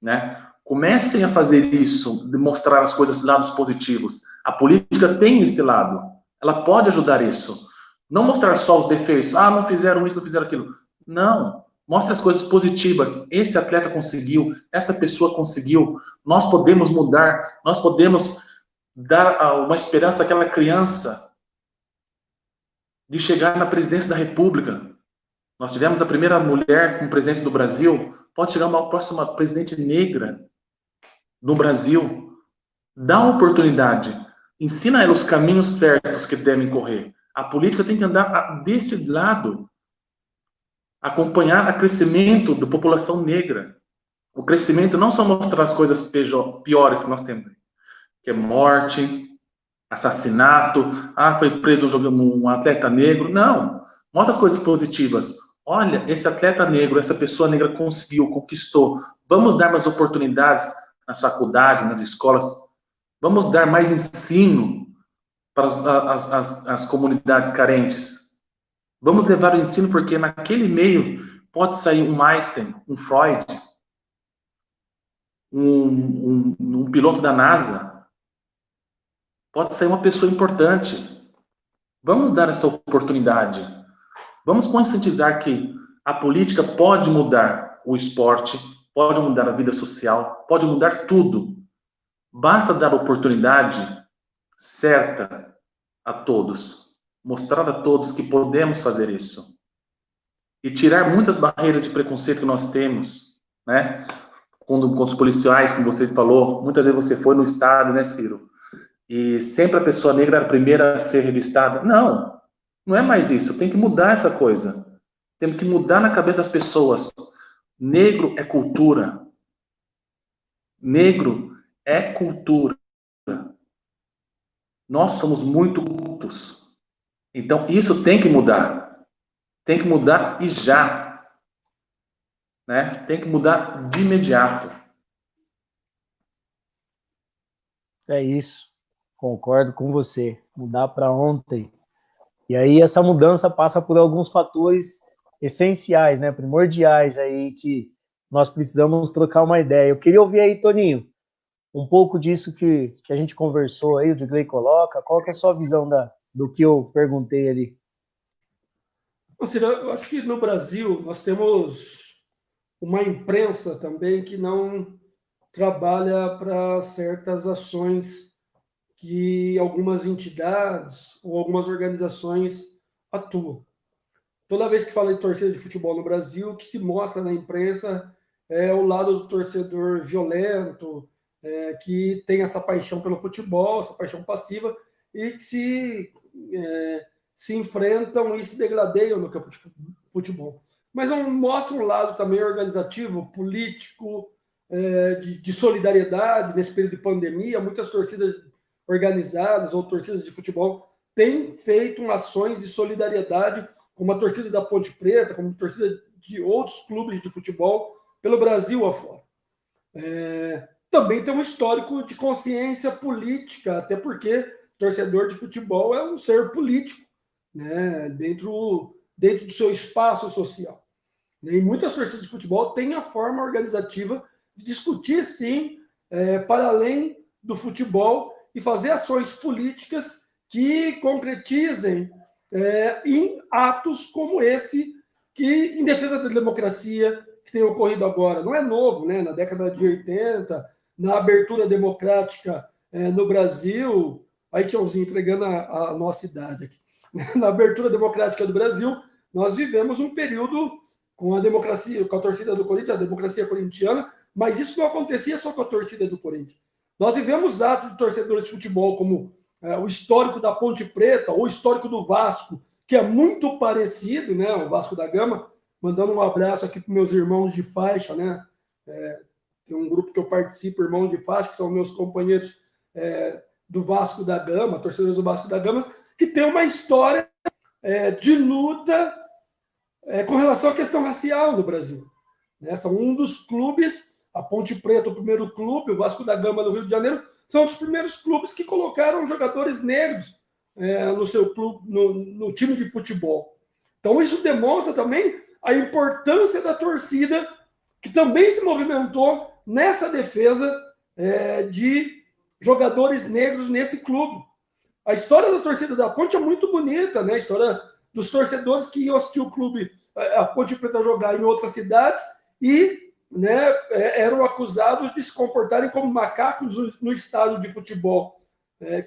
Né? Comecem a fazer isso, de mostrar as coisas, lados positivos. A política tem esse lado. Ela pode ajudar isso. Não mostrar só os defeitos. Ah, não fizeram isso, não fizeram aquilo. Não. Mostre as coisas positivas. Esse atleta conseguiu, essa pessoa conseguiu. Nós podemos mudar, nós podemos dar uma esperança àquela criança de chegar na presidência da República. Nós tivemos a primeira mulher como presidente do Brasil. Pode chegar uma próxima presidente negra no Brasil. Dá uma oportunidade. Ensina ela os caminhos certos que devem correr. A política tem que andar desse lado. Acompanhar o crescimento da população negra. O crescimento não só mostrar as coisas piores que nós temos. Que é morte, assassinato. Ah, foi preso um atleta negro. Não. Mostra as coisas positivas. Olha, esse atleta negro, essa pessoa negra conseguiu, conquistou. Vamos dar mais oportunidades nas faculdades, nas escolas. Vamos dar mais ensino para as comunidades carentes. Vamos levar o ensino porque naquele meio pode sair um Einstein, um Freud, um piloto da NASA. Pode sair uma pessoa importante. Vamos dar essa oportunidade. Vamos conscientizar que a política pode mudar o esporte, pode mudar a vida social, pode mudar tudo. Basta dar a oportunidade certa a todos. Mostrar a todos que podemos fazer isso. E tirar muitas barreiras de preconceito que nós temos, né? Com os policiais, como você falou, muitas vezes você foi no estado, né, Ciro? E sempre a pessoa negra era a primeira a ser revistada. Não, não é mais isso. Tem que mudar essa coisa. Temos que mudar na cabeça das pessoas. Negro é cultura. Negro é cultura. Nós somos muito cultos. Então, isso tem que mudar. Tem que mudar e já. Né? Tem que mudar de imediato. É isso. Concordo com você. Mudar para ontem. E aí essa mudança passa por alguns fatores essenciais, né? Primordiais aí que nós precisamos trocar uma ideia. Eu queria ouvir aí, Toninho, um pouco disso que a gente conversou aí, o Digley coloca. Qual que é a sua visão do que eu perguntei ali? Eu acho que no Brasil nós temos uma imprensa também que não trabalha para certas ações que algumas entidades ou algumas organizações atuam. Toda vez que fala de torcida de futebol no Brasil, o que se mostra na imprensa é o lado do torcedor violento, que tem essa paixão pelo futebol, essa paixão passiva, e que se enfrentam e se degradeiam no campo de futebol. Mas não mostra um lado também organizativo, político, de solidariedade nesse período de pandemia. Muitas torcidas organizadas ou torcidas de futebol têm feito ações de solidariedade, como a torcida da Ponte Preta, como a torcida de outros clubes de futebol pelo Brasil afora. Também tem um histórico de consciência política, até porque torcedor de futebol é um ser político, né, dentro do seu espaço social. E muitas torcidas de futebol têm a forma organizativa de discutir, sim, para além do futebol e fazer ações políticas que concretizem em atos como esse, que em defesa da democracia, que tem ocorrido agora. Não é novo, né? Na década de 80, na abertura democrática no Brasil, aí Tiãozinho entregando a nossa idade aqui. Na abertura democrática do Brasil, nós vivemos um período com a democracia, com a torcida do Corinthians, a democracia corintiana, mas isso não acontecia só com a torcida do Corinthians. Nós vivemos atos de torcedores de futebol, como o histórico da Ponte Preta, ou o histórico do Vasco, que é muito parecido, né? O Vasco da Gama, mandando um abraço aqui para meus irmãos de faixa, né? Tem um grupo que eu participo, irmãos de faixa, que são meus companheiros do Vasco da Gama, torcedores do Vasco da Gama, que tem uma história de luta com relação à questão racial no Brasil. São um dos clubes, a Ponte Preta, o primeiro clube, o Vasco da Gama no Rio de Janeiro, são os primeiros clubes que colocaram jogadores negros no seu clube, no time de futebol. Então, isso demonstra também a importância da torcida, que também se movimentou nessa defesa de jogadores negros nesse clube. A história da torcida da Ponte é muito bonita, né? A história dos torcedores que iam assistir o clube, a Ponte Preta, jogar em outras cidades e eram acusados de se comportarem como macacos no estádio de futebol,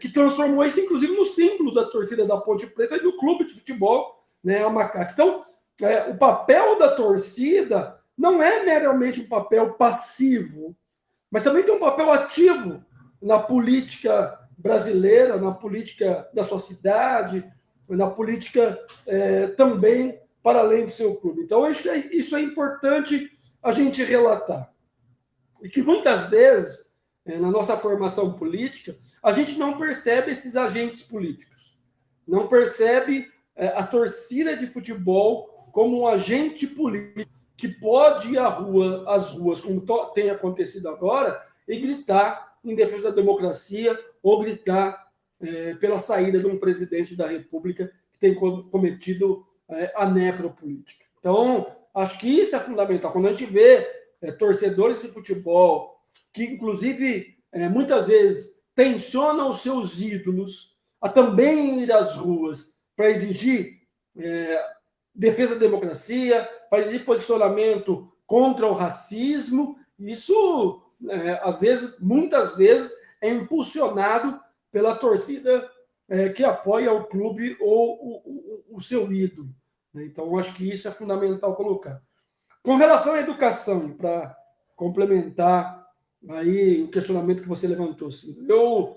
que transformou isso, inclusive, no símbolo da torcida da Ponte Preta e do clube de futebol, a macaca. Então, o papel da torcida não é meramente um papel passivo, mas também tem um papel ativo na política brasileira, na política da sua cidade, na política também para além do seu clube. Então, isso é importante a gente relatar. E que muitas vezes, na nossa formação política, a gente não percebe esses agentes políticos, não percebe a torcida de futebol como um agente político que pode ir às ruas, como tem acontecido agora, e gritar em defesa da democracia ou gritar pela saída de um presidente da República que tem cometido a necropolítica. Então, acho que isso é fundamental. Quando a gente vê torcedores de futebol que, inclusive, muitas vezes tensionam os seus ídolos a também ir às ruas para exigir defesa da democracia, para exigir posicionamento contra o racismo, isso, muitas vezes, é impulsionado pela torcida que apoia o clube ou o seu ídolo. Então, acho que isso é fundamental colocar. Com relação à educação, para complementar aí o questionamento que você levantou, Ciro, eu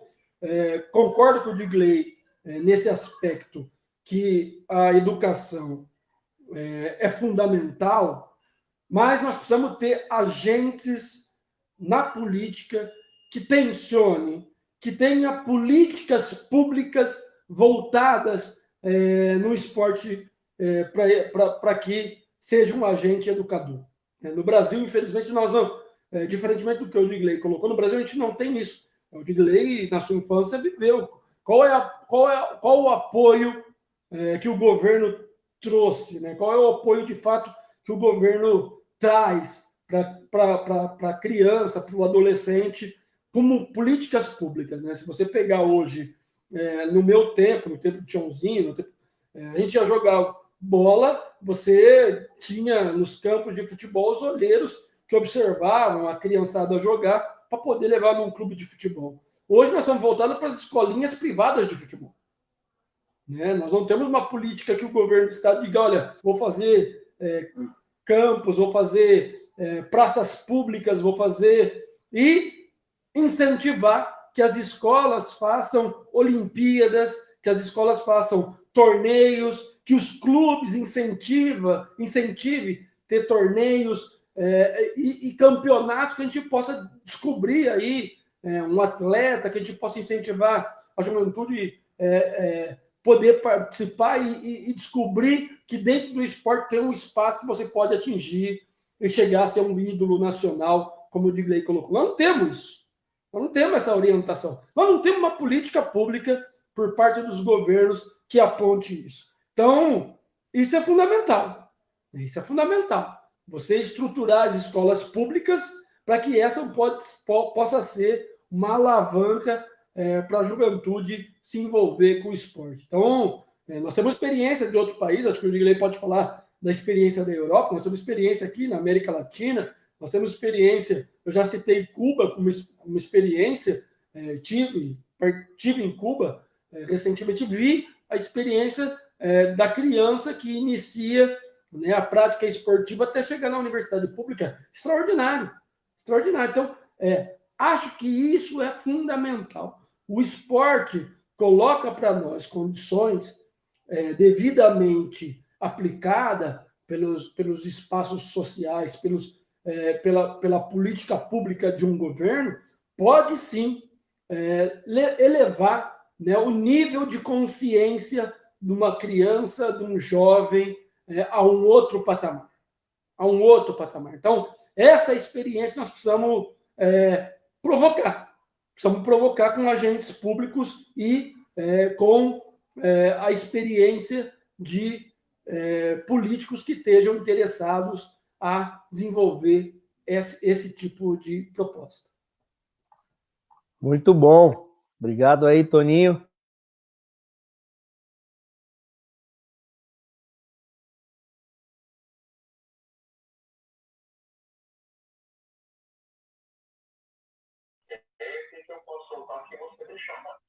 concordo com o Digley nesse aspecto, que a educação é fundamental, mas nós precisamos ter agentes na política que tensionem, que tenha políticas públicas voltadas no esporte para que seja um agente educador. No Brasil, infelizmente, nós não, diferentemente do que o Digley colocou, no Brasil a gente não tem isso. O Digley, na sua infância, viveu. Qual o apoio que o governo trouxe? Qual é o apoio, de fato, que o governo traz para a criança, para o adolescente, como políticas públicas? Se você pegar hoje, no meu tempo, no tempo do Tiãozinho, a gente ia jogar bola, você tinha nos campos de futebol os olheiros que observavam a criançada jogar para poder levar num clube de futebol. Hoje nós estamos voltando para as escolinhas privadas de futebol. Nós não temos uma política que o governo do estado diga, olha, vou fazer campos, vou fazer praças públicas, vou fazer e incentivar que as escolas façam Olimpíadas, que as escolas façam torneios, que os clubes incentive ter torneios e campeonatos que a gente possa descobrir aí um atleta, que a gente possa incentivar a juventude poder participar e descobrir que dentro do esporte tem um espaço que você pode atingir e chegar a ser um ídolo nacional, como o Digley colocou. Nós não temos isso. Nós não temos essa orientação. Nós não temos uma política pública por parte dos governos que aponte isso. Então, isso é fundamental. Isso é fundamental. Você estruturar as escolas públicas para que essa possa ser uma alavanca para a juventude se envolver com o esporte. Então, nós temos experiência de outro país, acho que o Digley pode falar da experiência da Europa, nós temos experiência aqui na América Latina, nós temos experiência, eu já citei Cuba como experiência, tive em Cuba recentemente, vi a experiência da criança que inicia, né, a prática esportiva até chegar na universidade pública. Extraordinário, extraordinário. Então, acho que isso é fundamental. O esporte coloca para nós condições devidamente aplicadas pelos espaços sociais, pela política pública de um governo, pode sim elevar, né, o nível de consciência de uma criança, de um jovem, a um outro patamar. Então, essa experiência nós precisamos provocar. Precisamos provocar com agentes públicos e com a experiência de políticos que estejam interessados a desenvolver esse tipo de proposta. Muito bom. Obrigado aí, Toninho.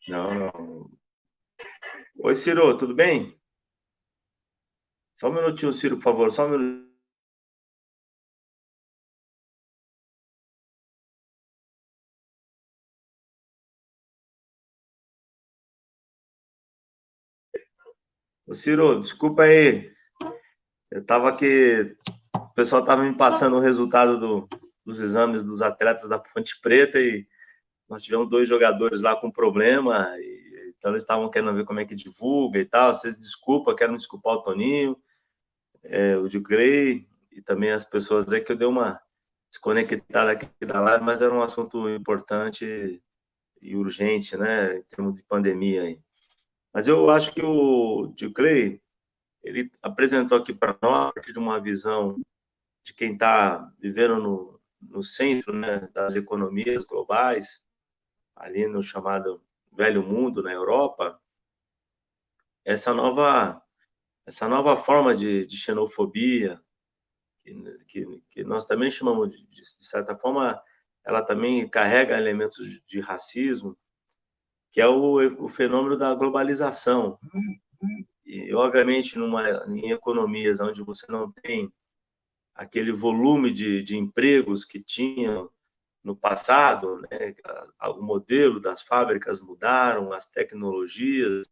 Não. Oi, Ciro, tudo bem? Só um minutinho, Ciro, por favor, só um minuto. Ô, Ciro, desculpa aí. Eu estava aqui, o pessoal estava me passando o resultado dos exames dos atletas da Ponte Preta e nós tivemos 2 jogadores lá com problema, então eles estavam querendo ver como é que divulga e tal. Vocês desculpa, quero me desculpar o Toninho, o Digley e também as pessoas aí que eu dei uma desconectada aqui da live, mas era um assunto importante e urgente, né, em termos de pandemia aí. Mas eu acho que o Digley, ele apresentou aqui para nós, a partir de uma visão de quem está vivendo no centro, né, das economias globais, ali no chamado Velho Mundo, na Europa, essa nova forma de xenofobia, que nós também chamamos de certa forma, ela também carrega elementos de racismo, que é o fenômeno da globalização. E, obviamente, em economias onde você não tem aquele volume de empregos que tinha no passado, né? O modelo das fábricas mudaram, as tecnologias.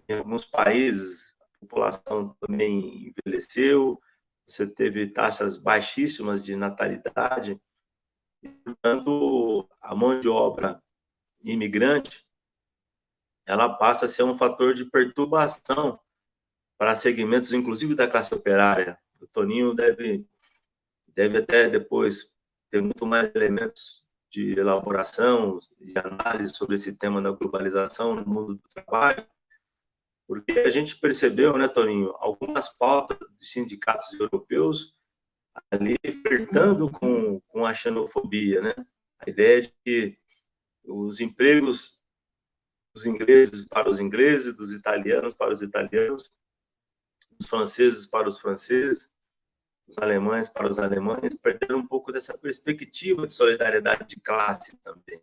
Em alguns países, a população também envelheceu, você teve taxas baixíssimas de natalidade, e, portanto, a mão de obra imigrante, ela passa a ser um fator de perturbação para segmentos, inclusive da classe operária. O Toninho deve até depois ter muito mais elementos de elaboração, de análise sobre esse tema da globalização no mundo do trabalho, porque a gente percebeu, né, Toninho, algumas pautas de sindicatos europeus ali flertando com a xenofobia, né? A ideia de que os empregos dos ingleses para os ingleses, dos italianos para os italianos, dos franceses para os franceses, os alemães para os alemães, perderam um pouco dessa perspectiva de solidariedade de classe também,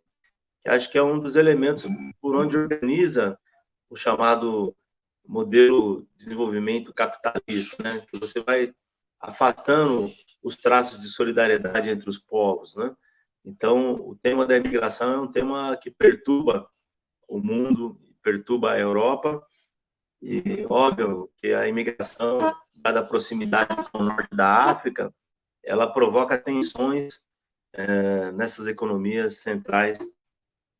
que acho que é um dos elementos por onde organiza o chamado modelo de desenvolvimento capitalista, né? Que você vai afastando os traços de solidariedade entre os povos, né? Então, o tema da imigração é um tema que perturba o mundo, perturba a Europa, e óbvio que a imigração, dada a proximidade com o norte da África, ela provoca tensões nessas economias centrais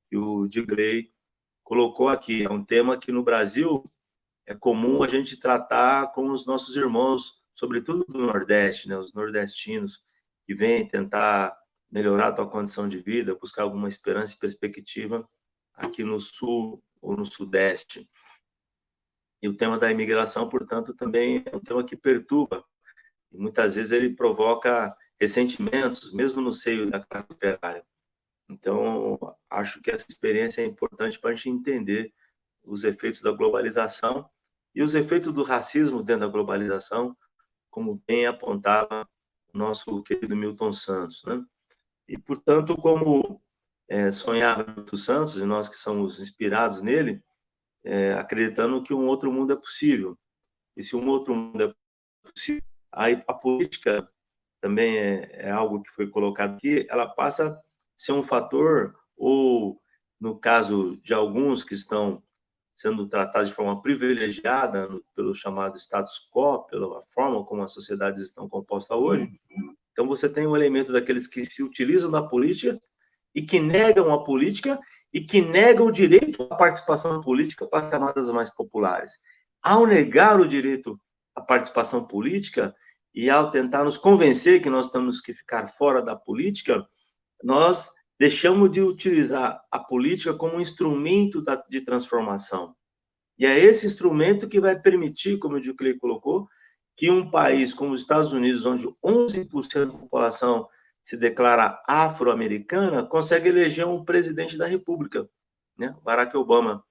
que o Digley colocou aqui. É um tema que no Brasil é comum a gente tratar com os nossos irmãos, sobretudo do Nordeste, né, os nordestinos, que vêm tentar melhorar a sua condição de vida, buscar alguma esperança e perspectiva aqui no Sul ou no Sudeste. E o tema da imigração, portanto, também é um tema que perturba. E muitas vezes ele provoca ressentimentos, mesmo no seio da classe operária. Então, acho que essa experiência é importante para a gente entender os efeitos da globalização e os efeitos do racismo dentro da globalização, como bem apontava o nosso querido Milton Santos, né? E, portanto, como sonhava Milton Santos, e nós que somos inspirados nele, acreditando que um outro mundo é possível. E se um outro mundo é possível, aí a política também é algo que foi colocado aqui, ela passa a ser um fator, ou no caso de alguns que estão sendo tratados de forma privilegiada pelo chamado status quo, pela forma como as sociedades estão compostas hoje. Então, você tem um elemento daqueles que se utilizam da política e que negam a política e que negam o direito à participação política para as camadas mais populares. Ao negar o direito à participação política e ao tentar nos convencer que nós temos que ficar fora da política, nós deixamos de utilizar a política como um instrumento de transformação. E é esse instrumento que vai permitir, como o Dioclei colocou, que um país como os Estados Unidos, onde 11% da população se declara afro-americana, consegue eleger um presidente da República, né? Barack Obama.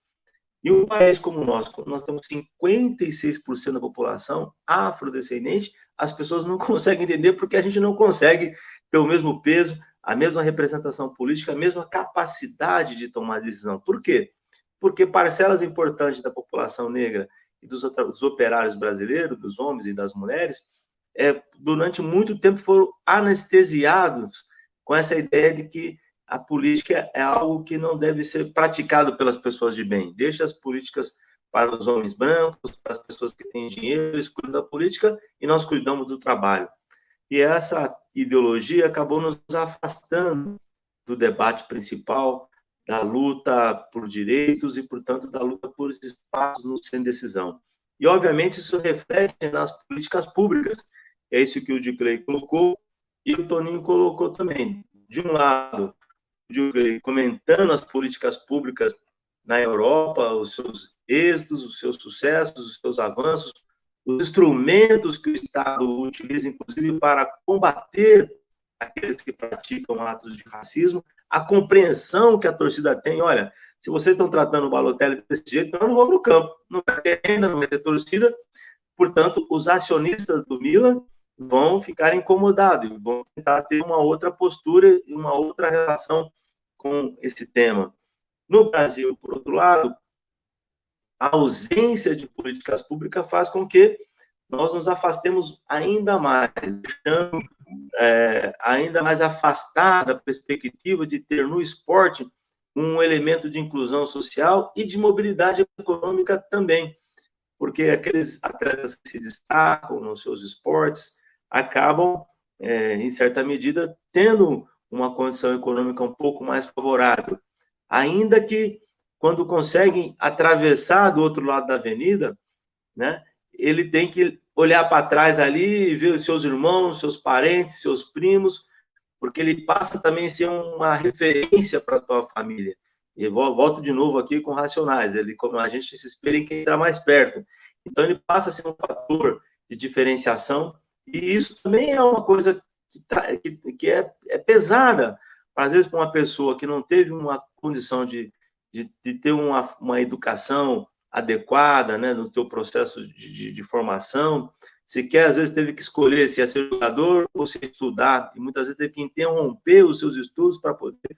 E um país como nós temos 56% da população afrodescendente, as pessoas não conseguem entender porque a gente não consegue ter o mesmo peso, a mesma representação política, a mesma capacidade de tomar decisão. Por quê? Porque parcelas importantes da população negra e dos operários brasileiros, dos homens e das mulheres, durante muito tempo foram anestesiados com essa ideia de que a política é algo que não deve ser praticado pelas pessoas de bem. Deixa as políticas para os homens brancos, para as pessoas que têm dinheiro, eles cuidam da política e nós cuidamos do trabalho. E essa ideologia acabou nos afastando do debate principal, da luta por direitos e, portanto, da luta por espaços no sem decisão. E, obviamente, isso reflete nas políticas públicas. É isso que o Dioclei colocou e o Toninho colocou também. De um lado, o Dioclei comentando as políticas públicas na Europa, os seus êxitos, os seus sucessos, os seus avanços, os instrumentos que o Estado utiliza, inclusive, para combater aqueles que praticam atos de racismo, a compreensão que a torcida tem, olha, se vocês estão tratando o Balotelli desse jeito, eu não vou para o campo, não vai ter renda, não vai ter torcida, portanto, os acionistas do Milan vão ficar incomodados, vão tentar ter uma outra postura e uma outra relação com esse tema. No Brasil, por outro lado, a ausência de políticas públicas faz com que nós nos afastemos ainda mais, deixando ainda mais afastada a perspectiva de ter no esporte um elemento de inclusão social e de mobilidade econômica também, porque aqueles atletas que se destacam nos seus esportes acabam, em certa medida, tendo uma condição econômica um pouco mais favorável, ainda que quando conseguem atravessar do outro lado da avenida, né, ele tem que olhar para trás ali e ver os seus irmãos, seus parentes, seus primos, porque ele passa também a ser uma referência para a sua família. E volto de novo aqui com Racionais, como a gente se espelha em quem está mais perto. Então, ele passa a ser um fator de diferenciação, e isso também é uma coisa que é pesada, às vezes, para uma pessoa que não teve uma condição de ter uma educação adequada, né, no teu processo de formação, sequer às vezes teve que escolher se ia ser jogador ou se ia estudar, e muitas vezes teve que interromper os seus estudos para poder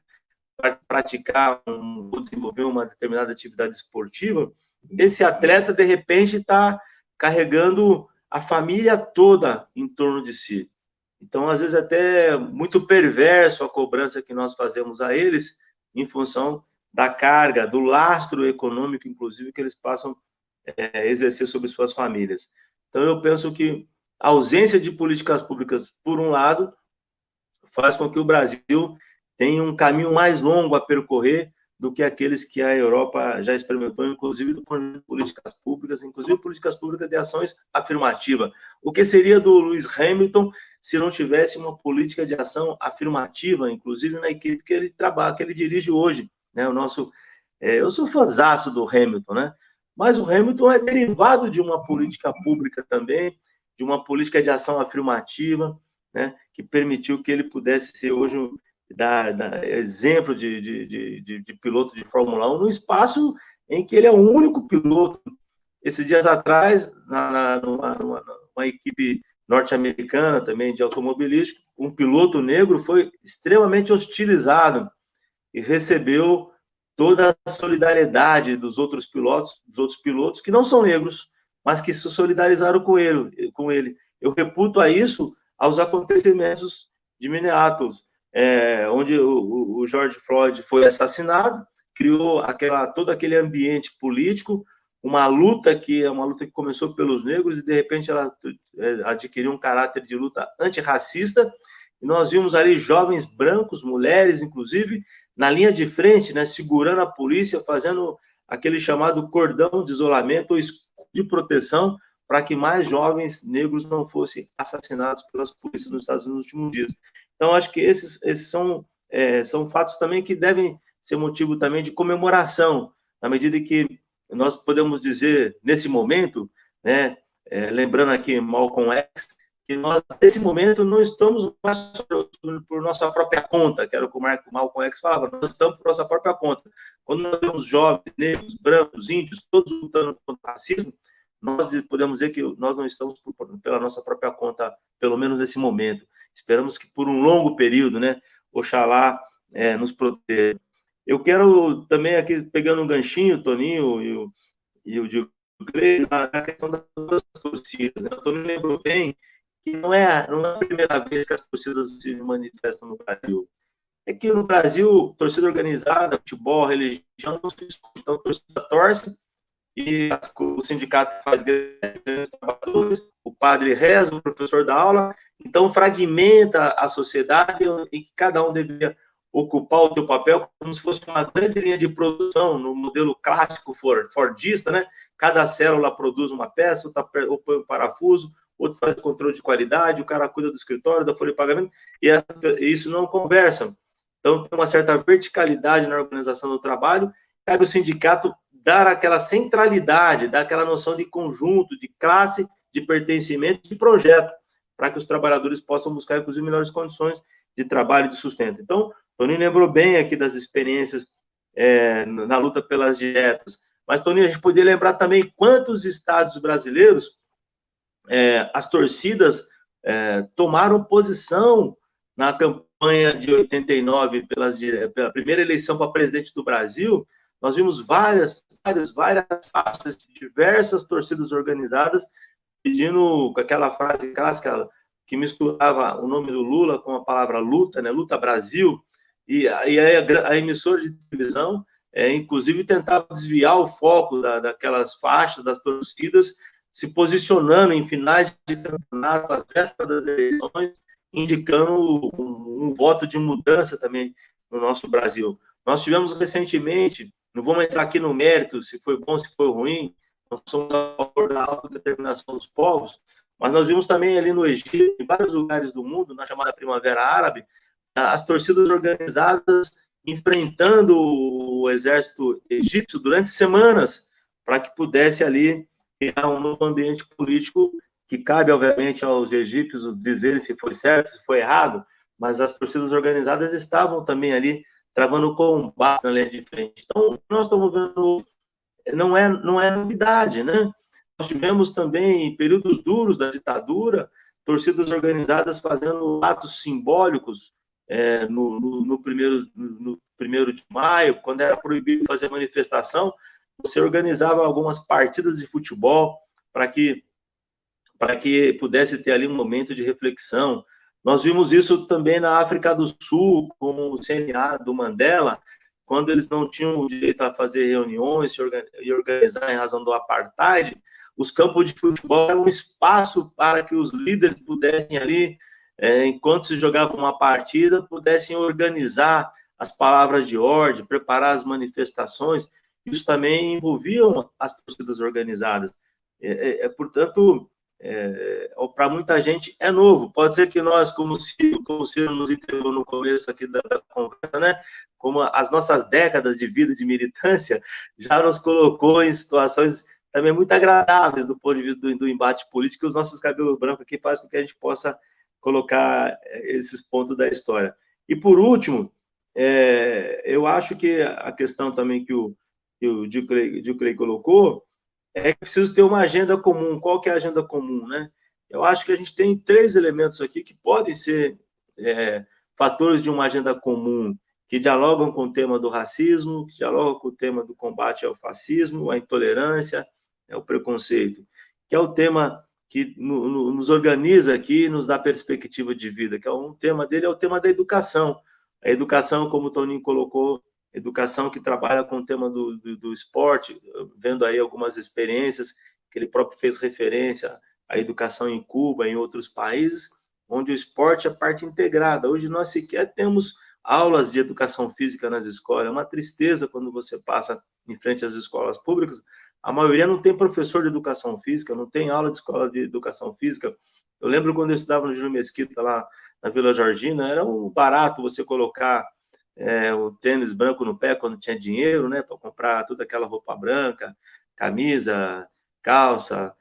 praticar ou desenvolver uma determinada atividade esportiva. Esse atleta, de repente, está carregando a família toda em torno de si. Então, às vezes, até muito perverso a cobrança que nós fazemos a eles em função da carga, do lastro econômico, inclusive, que eles passam a exercer sobre suas famílias. Então, eu penso que a ausência de políticas públicas, por um lado, faz com que o Brasil tenha um caminho mais longo a percorrer do que aqueles que a Europa já experimentou, inclusive do ponto de políticas públicas, inclusive políticas públicas de ações afirmativas. O que seria do Lewis Hamilton se não tivesse uma política de ação afirmativa, inclusive na equipe que ele trabalha, que ele dirige hoje, né? Eu sou fãzaço do Hamilton, né? Mas o Hamilton é derivado de uma política pública também, de uma política de ação afirmativa, né? Que permitiu que ele pudesse ser hoje exemplo de piloto de Fórmula 1 no espaço em que ele é o único piloto. Esses dias atrás, numa equipe norte-americana também de automobilístico, um piloto negro foi extremamente hostilizado e recebeu toda a solidariedade dos outros pilotos que não são negros, mas que se solidarizaram com ele. Eu reputo a isso aos acontecimentos de Minneapolis, onde o George Floyd foi assassinado, criou todo aquele ambiente político, uma luta que começou pelos negros e de repente ela adquiriu um caráter de luta antirracista, e nós vimos ali jovens brancos, mulheres inclusive, na linha de frente, né, segurando a polícia, fazendo aquele chamado cordão de isolamento ou escudo de proteção para que mais jovens negros não fossem assassinados pelas polícias nos Estados Unidos nos últimos dias. Então, acho que esses são fatos também que devem ser motivo também de comemoração, na medida em que nós podemos dizer, nesse momento, né, lembrando aqui Malcolm X, que nós, nesse momento, não estamos mais por nossa própria conta, que era o que o Malcolm X falava, nós estamos por nossa própria conta. Quando nós temos jovens, negros, brancos, índios, todos lutando contra o racismo, nós podemos dizer que nós não estamos pela nossa própria conta, pelo menos nesse momento. Esperamos que por um longo período, né, Oxalá nos proteja. Eu quero também aqui, pegando um ganchinho, Toninho e o Diego, na questão das torcidas. Né? O Toninho lembrou bem que não é a primeira vez que as torcidas se manifestam no Brasil. É que no Brasil, torcida organizada, futebol, religião, não se discute. Então, a torcida torce e o sindicato faz grandes trabalhadores, o padre reza, o professor dá aula, então fragmenta a sociedade em que cada um deveria ocupar o seu papel como se fosse uma grande linha de produção no modelo clássico fordista, né? Cada célula produz uma peça, ou põe um parafuso, outro faz controle de qualidade, o cara cuida do escritório, da folha de pagamento, e isso não conversa. Então, tem uma certa verticalidade na organização do trabalho, cabe o sindicato dar aquela centralidade, dar aquela noção de conjunto, de classe, de pertencimento, de projeto, para que os trabalhadores possam buscar, inclusive, melhores condições de trabalho e de sustento. Então, Toninho lembrou bem aqui das experiências na luta pelas dietas, mas, Toninho, a gente poderia lembrar também quantos estados brasileiros as torcidas tomaram posição na campanha de 89 pela primeira eleição para presidente do Brasil. Nós vimos várias faixas de diversas torcidas organizadas pedindo aquela frase clássica que misturava o nome do Lula com a palavra luta, né? Luta Brasil, e a emissora de televisão, inclusive, tentava desviar o foco daquelas faixas, das torcidas, se posicionando em finais de campeonato, às vésperas das eleições, indicando um voto de mudança também no nosso Brasil. Nós tivemos recentemente, não vamos entrar aqui no mérito, se foi bom, se foi ruim, nós somos a favor da autodeterminação dos povos, mas nós vimos também ali no Egito, em vários lugares do mundo, na chamada Primavera Árabe, as torcidas organizadas enfrentando o exército egípcio durante semanas, para que pudesse ali criar um novo ambiente político que cabe, obviamente, aos egípcios dizerem se foi certo, se foi errado, mas as torcidas organizadas estavam também ali travando combate na linha de frente. Então, nós estamos vendo, não é novidade, né? Nós tivemos também, em períodos duros da ditadura, torcidas organizadas fazendo atos simbólicos no 1º de maio, quando era proibido fazer manifestação, você organizava algumas partidas de futebol para que pudesse ter ali um momento de reflexão. Nós vimos isso também na África do Sul, com o CNA do Mandela, quando eles não tinham o direito a fazer reuniões e organizar em razão do apartheid, os campos de futebol eram um espaço para que os líderes pudessem ali, enquanto se jogava uma partida, pudessem organizar as palavras de ordem, preparar as manifestações. Isso também envolvia as torcidas organizadas. Portanto, para muita gente é novo. Pode ser que nós, como o Ciro nos entregou no começo aqui da conversa, né? Como as nossas décadas de vida de militância já nos colocou em situações também muito agradáveis do ponto de vista do embate político, e os nossos cabelos brancos aqui fazem com que a gente possa colocar esses pontos da história. E, por último, eu acho que a questão também que o Gilclay colocou é que preciso ter uma agenda comum. Qual que é a agenda comum, né? Eu acho que a gente tem 3 elementos aqui que podem ser fatores de uma agenda comum, que dialogam com o tema do racismo, que dialogam com o tema do combate ao fascismo, à intolerância, ao preconceito, que é o tema que nos organiza aqui, nos dá perspectiva de vida, que é um tema dele, é o tema da educação. A educação, como o Toninho colocou, educação que trabalha com o tema do esporte, vendo aí algumas experiências, que ele próprio fez referência à educação em Cuba, em outros países, onde o esporte é parte integrada. Hoje nós sequer temos aulas de educação física nas escolas. É uma tristeza quando você passa em frente às escolas públicas. A maioria não tem professor de educação física, não tem aula de escola de educação física. Eu lembro quando eu estudava no Júlio Mesquita, lá na Vila Georgina, era um barato você colocar o tênis branco no pé quando tinha dinheiro, né, para comprar toda aquela roupa branca, camisa, calça,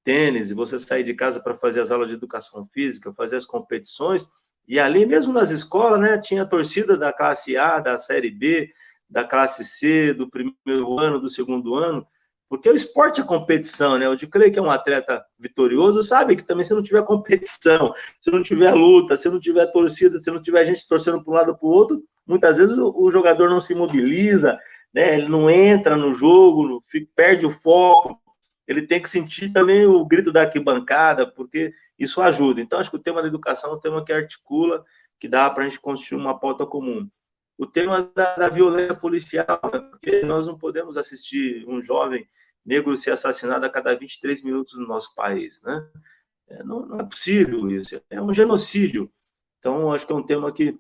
tênis, e você sair de casa para fazer as aulas de educação física, fazer as competições, e ali mesmo nas escolas, né, tinha a torcida da classe A, da série B, da classe C, do primeiro ano, do segundo ano, porque o esporte é competição, né? Eu creio que é um atleta vitorioso, sabe que também se não tiver competição, se não tiver luta, se não tiver torcida, se não tiver gente torcendo para um lado para o outro, muitas vezes o jogador não se mobiliza, né? Ele não entra no jogo, perde o foco, ele tem que sentir também o grito da arquibancada, porque isso ajuda. Então, acho que o tema da educação é um tema que articula, que dá para a gente construir uma pauta comum. O tema da violência policial, né? Porque nós não podemos assistir um jovem negro ser assassinado a cada 23 minutos no nosso país, né? Não é possível isso, é um genocídio. Então, acho que é um tema que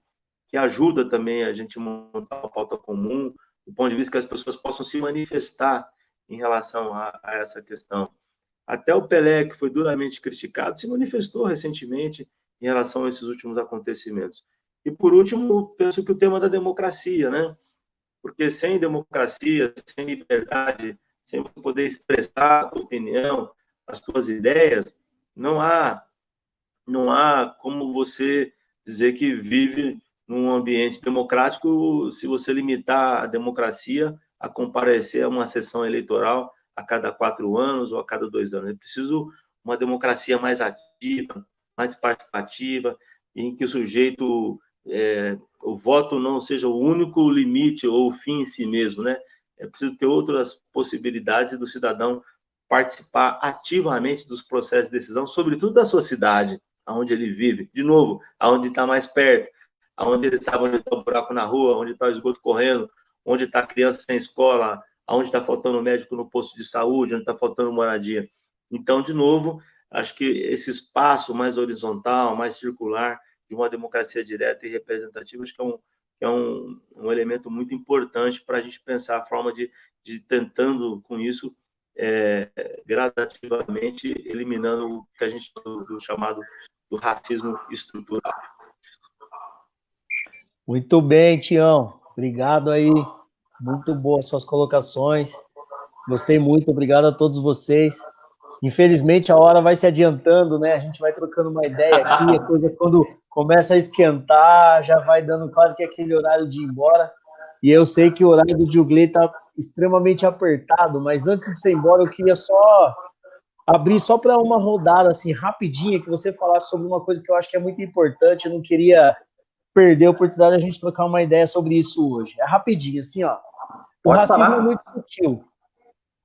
ajuda também a gente montar uma pauta comum, do ponto de vista que as pessoas possam se manifestar em relação a essa questão. Até o Pelé, que foi duramente criticado, se manifestou recentemente em relação a esses últimos acontecimentos. E, por último, penso que o tema da democracia, né? Porque sem democracia, sem liberdade, sem você poder expressar a sua opinião, as suas ideias, não há como você dizer que vive num ambiente democrático se você limitar a democracia a comparecer a uma sessão eleitoral a cada 4 anos ou a cada 2 anos. É preciso uma democracia mais ativa, mais participativa, em que o sujeito, o voto não seja o único limite ou o fim em si mesmo, né? É preciso ter outras possibilidades do cidadão participar ativamente dos processos de decisão, sobretudo da sua cidade, aonde ele vive. De novo, aonde está mais perto, aonde ele sabe onde está o buraco na rua, onde está o esgoto correndo, onde está a criança sem escola, aonde está faltando médico no posto de saúde, onde está faltando moradia. Então, de novo, acho que esse espaço mais horizontal, mais circular, de uma democracia direta e representativa, acho que é um elemento muito importante para a gente pensar a forma de tentando, com isso, gradativamente, eliminando o que a gente do chamado do racismo estrutural. Muito bem, Tião. Obrigado aí. Muito boas suas colocações. Gostei muito. Obrigado a todos vocês. Infelizmente, a hora vai se adiantando, né? A gente vai trocando uma ideia aqui, a coisa quando começa a esquentar, já vai dando quase que aquele horário de ir embora. E eu sei que o horário do Gilclay está extremamente apertado, mas antes de você ir embora, eu queria só abrir só para uma rodada, assim, rapidinha, que você falasse sobre uma coisa que eu acho que é muito importante. Eu não queria perder a oportunidade de a gente trocar uma ideia sobre isso hoje. É rapidinho, assim, ó. O Pode racismo falar. é muito sutil.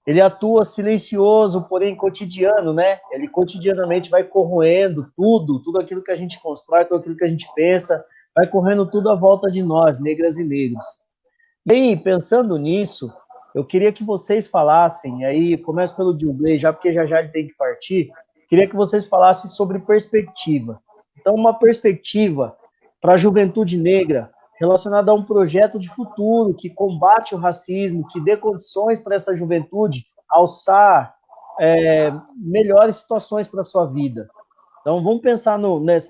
Ele atua silencioso, porém cotidiano, né? Ele cotidianamente vai corroendo tudo aquilo que a gente constrói, tudo aquilo que a gente pensa, vai correndo tudo à volta de nós, negras e negros. Bem, pensando nisso, eu queria que vocês falassem, aí começo pelo Gilclay, já porque já ele tem que partir, queria que vocês falassem sobre perspectiva. Então, uma perspectiva para a juventude negra, relacionada a um projeto de futuro que combate o racismo, que dê condições para essa juventude alçar melhores situações para a sua vida. Então, vamos pensar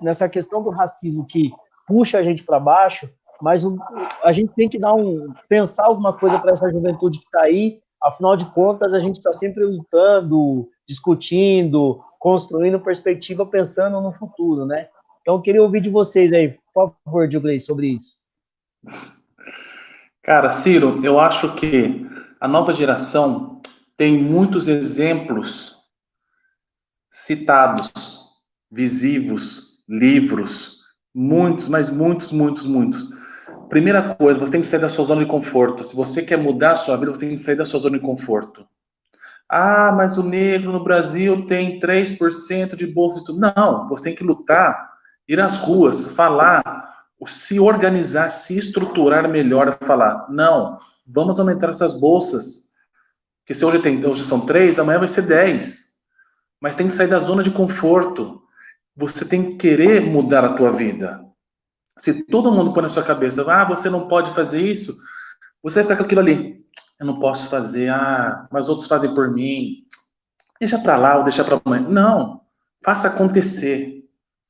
nessa questão do racismo que puxa a gente para baixo, mas a gente tem que pensar alguma coisa para essa juventude que está aí. Afinal de contas, a gente está sempre lutando, discutindo, construindo perspectiva, pensando no futuro, né? Então, eu queria ouvir de vocês aí. Por favor, Diogley, sobre isso. Cara, Ciro, eu acho que a nova geração tem muitos exemplos citados, visivos, livros, muitos, mas muitos, muitos, muitos. Primeira coisa, você tem que sair da sua zona de conforto. Se você quer mudar a sua vida, você tem que sair da sua zona de conforto. Ah, mas o negro no Brasil tem 3% de bolsa de estudo. Não, você tem que lutar, ir às ruas, falar, se organizar, se estruturar melhor, falar, não, vamos aumentar essas bolsas, porque se hoje são 3, amanhã vai ser 10. Mas tem que sair da zona de conforto. Você tem que querer mudar a tua vida. Se todo mundo põe na sua cabeça, ah, você não pode fazer isso, você vai ficar com aquilo ali. Eu não posso fazer, mas outros fazem por mim. Deixa para lá ou deixa para amanhã. Não, faça acontecer.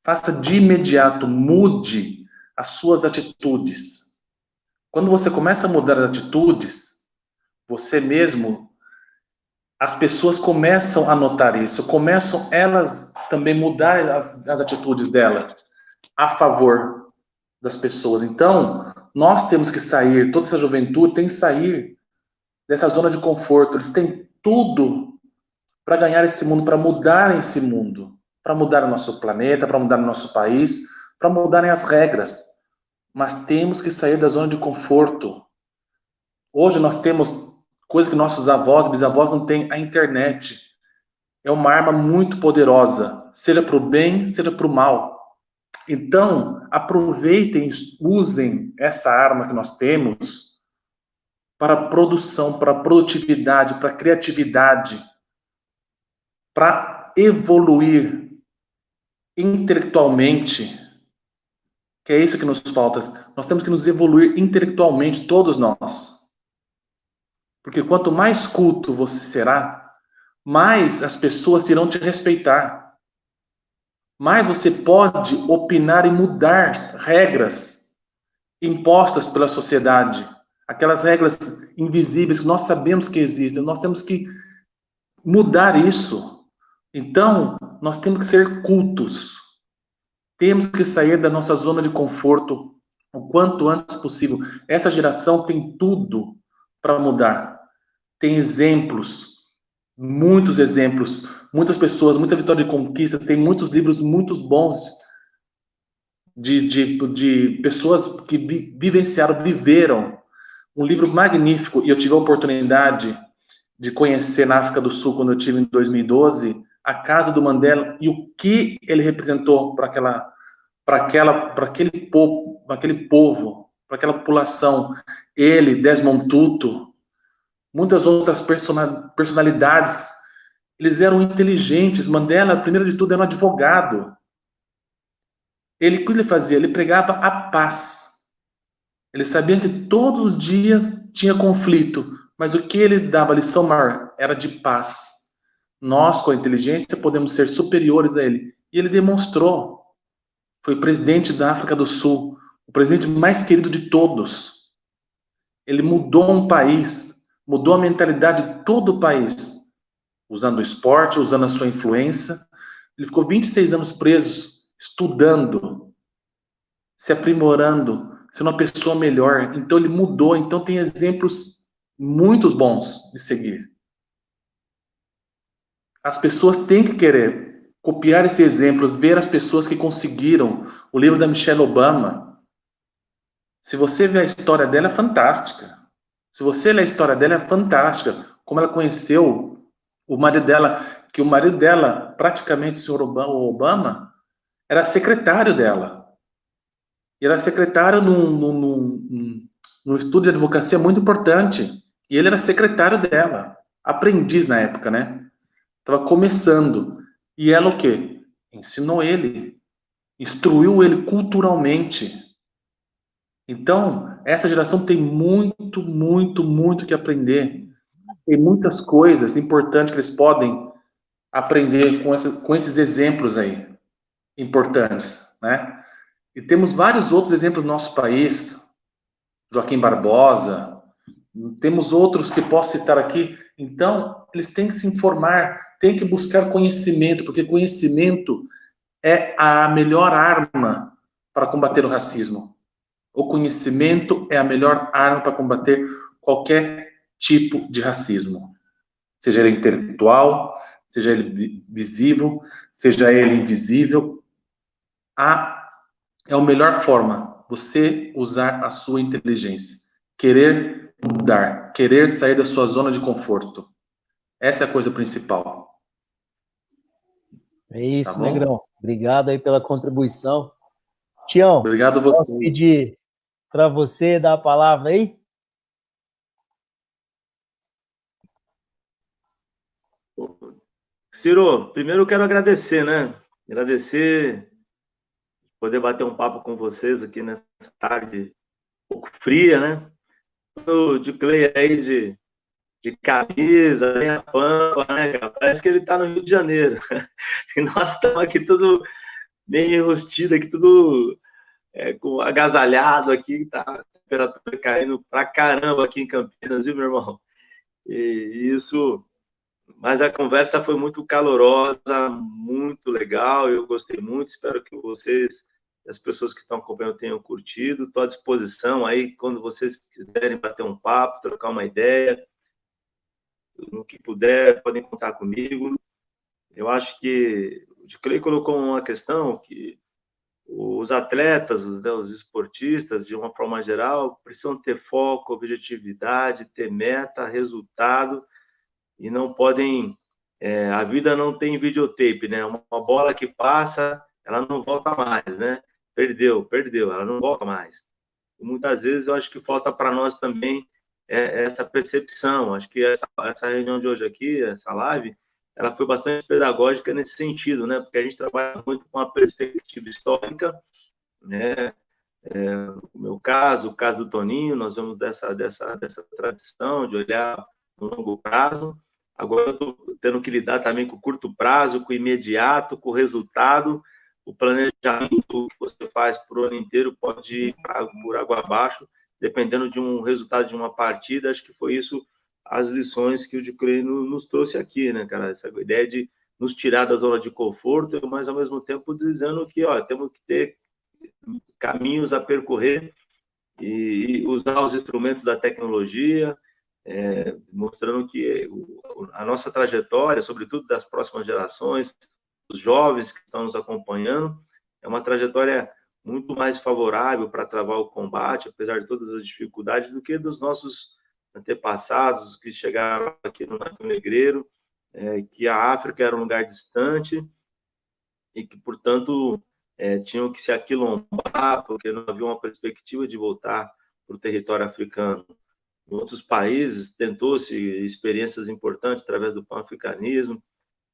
Faça de imediato, mude as suas atitudes. Quando você começa a mudar as atitudes, você mesmo, as pessoas começam a notar isso, começam elas também mudar as atitudes delas a favor das pessoas. Então, nós temos que sair, toda essa juventude tem que sair dessa zona de conforto. Eles têm tudo para ganhar esse mundo, para mudar esse mundo, para mudar o nosso planeta, para mudar o nosso país, para mudarem as regras. Mas temos que sair da zona de conforto. Hoje nós temos coisa que nossos avós, bisavós não têm, a internet. É uma arma muito poderosa, seja para o bem, seja para o mal. Então, aproveitem, usem essa arma que nós temos para produção, para produtividade, para criatividade, para evoluir intelectualmente, que é isso que nos falta. Nós temos que nos evoluir intelectualmente, todos nós. Porque quanto mais culto você será, mais as pessoas irão te respeitar. Mais você pode opinar e mudar regras impostas pela sociedade. Aquelas regras invisíveis que nós sabemos que existem. Nós temos que mudar isso. Então, nós temos que ser cultos. Temos que sair da nossa zona de conforto o quanto antes possível. Essa geração tem tudo para mudar. Tem exemplos, muitos exemplos, muitas pessoas, muita vitória de conquistas, tem muitos livros muito bons de pessoas que vivenciaram, viveram. Um livro magnífico, e eu tive a oportunidade de conhecer na África do Sul, quando eu estive em 2012, a casa do Mandela e o que ele representou para aquele povo, para aquela população. Ele, Desmond Tutu, muitas outras personalidades, eles eram inteligentes. Mandela, primeiro de tudo, era um advogado. O que ele fazia? Ele pregava a paz. Ele sabia que todos os dias tinha conflito, mas o que ele dava, a lição maior, era de paz. Nós, com a inteligência, podemos ser superiores a ele. E ele demonstrou. Foi presidente da África do Sul, o presidente mais querido de todos. Ele mudou um país, mudou a mentalidade de todo o país, usando o esporte, usando a sua influência. Ele ficou 26 anos preso, estudando, se aprimorando, sendo uma pessoa melhor. Então ele mudou. Então tem exemplos muito bons de seguir. As pessoas têm que querer copiar esse exemplo, ver as pessoas que conseguiram. O livro da Michelle Obama, se você ver a história dela, é fantástica. Se você ler a história dela, é fantástica. Como ela conheceu o marido dela, que o marido dela, praticamente o senhor Obama, era secretário dela. E era secretário num estudo de advocacia muito importante. E ele era secretário dela. Aprendiz na época, né? Estava começando. E ela o quê? Ensinou ele. Instruiu ele culturalmente. Então, essa geração tem muito, muito, muito que aprender. Tem muitas coisas importantes que eles podem aprender com esses exemplos aí. Importantes, né? E temos vários outros exemplos no nosso país. Joaquim Barbosa. Temos outros que posso citar aqui. Então, eles têm que se informar, têm que buscar conhecimento, porque conhecimento é a melhor arma para combater o racismo. O conhecimento é a melhor arma para combater qualquer tipo de racismo. Seja ele intelectual, seja ele visível, seja ele invisível. É a melhor forma você usar a sua inteligência. Querer mudar, querer sair da sua zona de conforto. Essa é a coisa principal. É isso, Negrão. Obrigado aí pela contribuição. Tião, obrigado a você. Posso pedir para você dar a palavra aí? Ciro, primeiro eu quero agradecer, né? Agradecer, poder bater um papo com vocês aqui nessa tarde um pouco fria, né? O de Clay aí de camisa, bem a pampa, né, cara? Parece que ele tá no Rio de Janeiro. E nós estamos aqui tudo bem enrustido, aqui tudo com agasalhado aqui, tá a temperatura caindo pra caramba aqui em Campinas, viu, meu irmão? E isso, mas a conversa foi muito calorosa, muito legal, eu gostei muito, espero que vocês, as pessoas que estão acompanhando, tenham curtido. Estou à disposição aí, quando vocês quiserem bater um papo, trocar uma ideia, no que puder, podem contar comigo. Eu acho que o Clay colocou uma questão que os atletas, os esportistas, de uma forma geral, precisam ter foco, objetividade, ter meta, resultado, e não podem... a vida não tem videotape, né? Uma bola que passa, ela não volta mais, né? Perdeu, ela não volta mais. E muitas vezes eu acho que falta para nós também essa percepção. Acho que essa reunião de hoje aqui, essa live, ela foi bastante pedagógica nesse sentido, né? Porque a gente trabalha muito com a perspectiva histórica, né? No meu caso, o caso do Toninho, nós vamos dessa tradição de olhar no longo prazo. Agora eu estou tendo que lidar também com o curto prazo, com o imediato, com o resultado. O planejamento que você faz para o ano inteiro pode ir por água abaixo, dependendo de um resultado de uma partida. Acho que foi isso, as lições que o de Clay nos trouxe aqui, né, cara? Essa ideia de nos tirar da zona de conforto, mas ao mesmo tempo dizendo que, ó, temos que ter caminhos a percorrer e usar os instrumentos da tecnologia, mostrando que a nossa trajetória, sobretudo das próximas gerações, os jovens que estão nos acompanhando, é uma trajetória muito mais favorável para travar o combate, apesar de todas as dificuldades, do que dos nossos antepassados que chegaram aqui no Navio Negreiro, que a África era um lugar distante e que, portanto, tinham que se aquilombar, porque não havia uma perspectiva de voltar para o território africano. Em outros países, tentou-se experiências importantes através do pan-africanismo,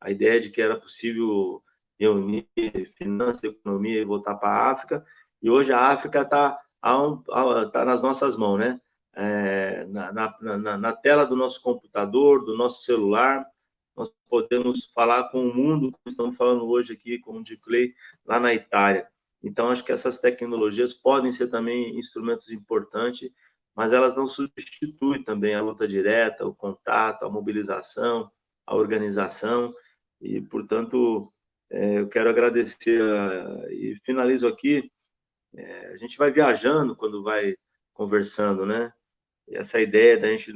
a ideia de que era possível reunir finanças, economia e voltar para a África, e hoje a África está nas nossas mãos, né? Na tela do nosso computador, do nosso celular, nós podemos falar com o mundo, como estamos falando hoje aqui com o de Clay, lá na Itália. Então, acho que essas tecnologias podem ser também instrumentos importantes, mas elas não substituem também a luta direta, o contato, a mobilização, a organização, e, portanto, eu quero agradecer e finalizo aqui. A gente vai viajando quando vai conversando, né? E essa ideia da gente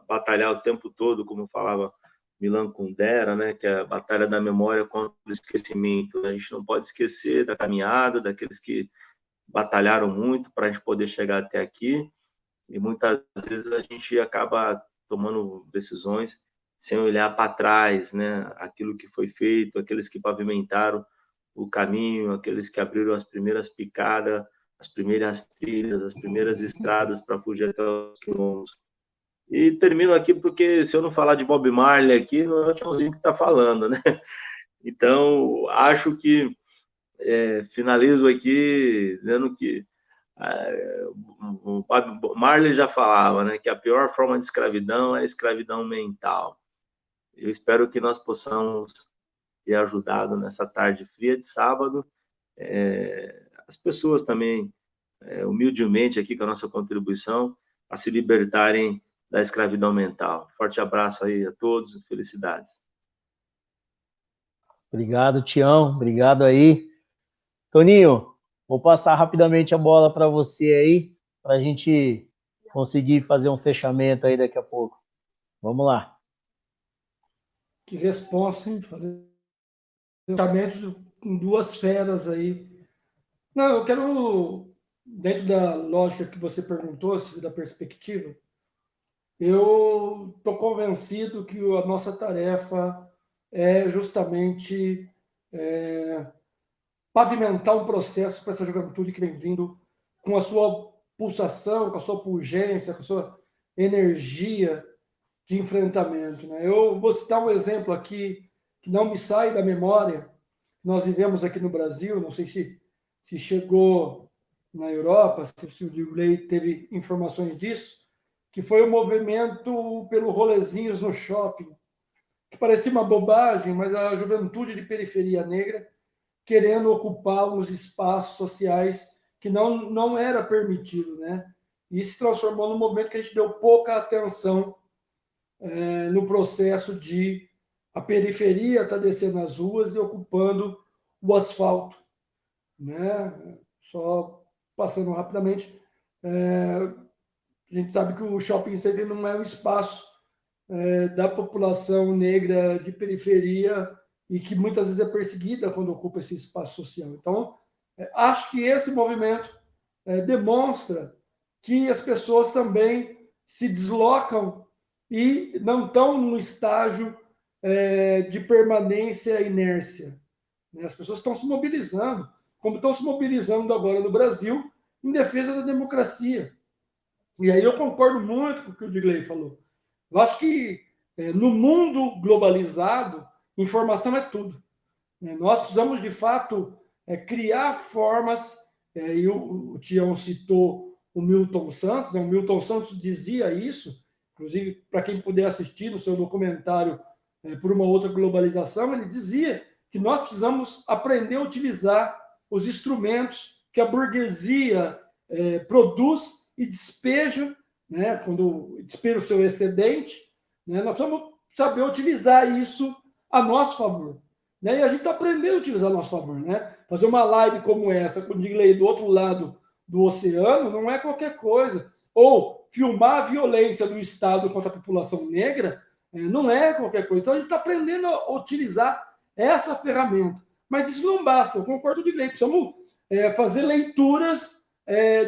batalhar o tempo todo, como falava Milan Kundera, né? Que é a batalha da memória contra o esquecimento. A gente não pode esquecer da caminhada, daqueles que batalharam muito para a gente poder chegar até aqui, e muitas vezes a gente acaba tomando decisões sem olhar para trás, né? Aquilo que foi feito, aqueles que pavimentaram o caminho, aqueles que abriram as primeiras picadas, as primeiras trilhas, as primeiras estradas para fugir até os quilombos. E termino aqui porque, se eu não falar de Bob Marley aqui, não é o Tiozinho que está falando, né? Então, acho que finalizo aqui dizendo que o Bob Marley já falava, né, que a pior forma de escravidão é a escravidão mental. Eu espero que nós possamos ter ajudado nessa tarde fria de sábado, as pessoas também, humildemente aqui com a nossa contribuição, a se libertarem da escravidão mental. Forte abraço aí a todos e felicidades. Obrigado, Tião. Obrigado aí. Toninho, Vou passar rapidamente a bola para você aí, para a gente conseguir fazer um fechamento aí daqui a pouco. Vamos lá. Que resposta, hein? Fazer fechamento com duas feras aí. Não, eu quero, dentro da lógica que você perguntou, da perspectiva, eu estou convencido que a nossa tarefa é justamente pavimentar um processo para essa juventude que vem vindo com a sua pulsação, com a sua pungência, com a sua energia de enfrentamento. Né? Eu vou citar um exemplo aqui que não me sai da memória. Nós vivemos aqui no Brasil, não sei se chegou na Europa, se o Silvio Digley teve informações disso, que foi o movimento pelo rolezinhos no shopping, que parecia uma bobagem, mas a juventude de periferia negra querendo ocupar uns espaços sociais que não era permitido, né? E se transformou num movimento que a gente deu pouca atenção no processo de a periferia estar descendo as ruas e ocupando o asfalto, né? Só passando rapidamente, a gente sabe que o shopping center não é um espaço da população negra de periferia e que muitas vezes é perseguida quando ocupa esse espaço social. Então, acho que esse movimento demonstra que as pessoas também se deslocam e não estão no estágio de permanência e inércia. As pessoas estão se mobilizando, como estão se mobilizando agora no Brasil, em defesa da democracia. E aí eu concordo muito com o que o Digley falou. Eu acho que no mundo globalizado, informação é tudo. Nós precisamos, de fato, criar formas, e o Tião citou o Milton Santos, né? O Milton Santos dizia isso, inclusive, para quem puder assistir no seu documentário Por uma Outra Globalização, ele dizia que nós precisamos aprender a utilizar os instrumentos que a burguesia produz e despeja, né? Quando despeja o seu excedente, né? Nós vamos saber utilizar isso a nosso favor. Né? E a gente está aprendendo a utilizar a nosso favor. Né? Fazer uma live como essa, com o Digley do outro lado do oceano, não é qualquer coisa. Ou filmar a violência do Estado contra a população negra, não é qualquer coisa. Então a gente está aprendendo a utilizar essa ferramenta. Mas isso não basta, eu concordo com o Digley. Precisamos fazer leituras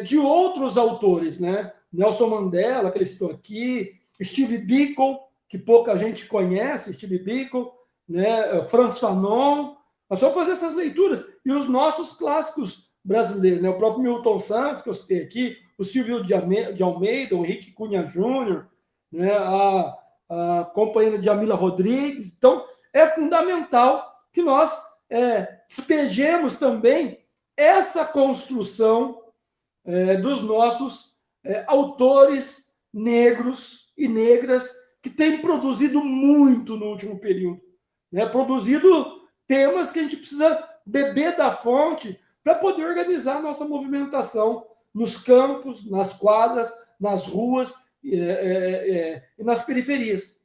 de outros autores. Né? Nelson Mandela, que ele citou aqui, Steve Biko, que pouca gente conhece, Steve Biko, né? Frantz Fanon. Nós vamos fazer essas leituras. E os nossos clássicos brasileiros, né? O próprio Milton Santos, que eu citei aqui, o Silvio de Almeida, o Henrique Cunha Júnior, né? a companheira Djamila Rodrigues. Então, é fundamental que nós despejemos também essa construção dos nossos autores negros e negras que têm produzido muito no último período. Né? Produzido temas que a gente precisa beber da fonte para poder organizar a nossa movimentação nos campos, nas quadras, nas ruas e nas periferias.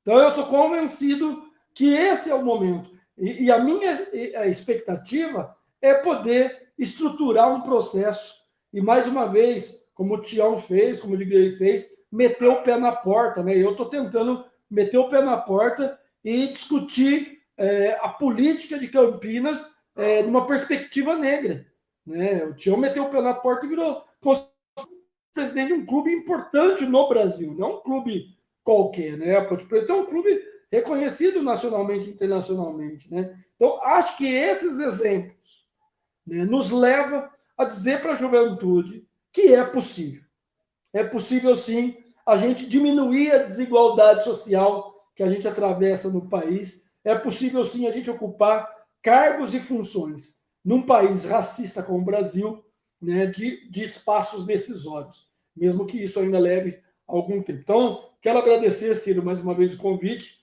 Então, eu estou convencido que esse é o momento. E a minha expectativa é poder estruturar um processo e, mais uma vez, como o Tião fez, como o Digley fez, meter o pé na porta. Né? Eu estou tentando meter o pé na porta e discutir a política de Campinas numa perspectiva negra. Né? O Tião meteu o pé na porta e virou presidente de um clube importante no Brasil, não um clube qualquer. Né? A Ponte Preta é um clube reconhecido nacionalmente e internacionalmente. Né? Então, acho que esses exemplos, né, nos levam a dizer para a juventude que é possível. É possível, sim, a gente diminuir a desigualdade social que a gente atravessa no país. É possível, sim, a gente ocupar cargos e funções num país racista como o Brasil, né, de espaços decisórios, mesmo que isso ainda leve algum tempo. Então, quero agradecer, Ciro, mais uma vez o convite,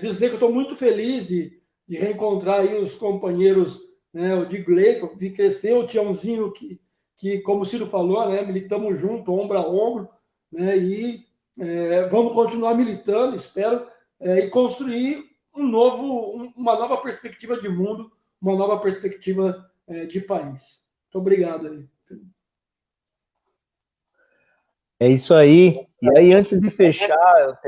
dizer que eu estou muito feliz de reencontrar aí os companheiros, né, o Digley, que eu vi crescer, o Tiãozinho, que como o Ciro falou, né, militamos junto, ombro a ombro, né, e vamos continuar militando, espero, e construir uma nova perspectiva de mundo, uma nova perspectiva de país. Muito obrigado aí. É isso aí. E aí, antes de fechar,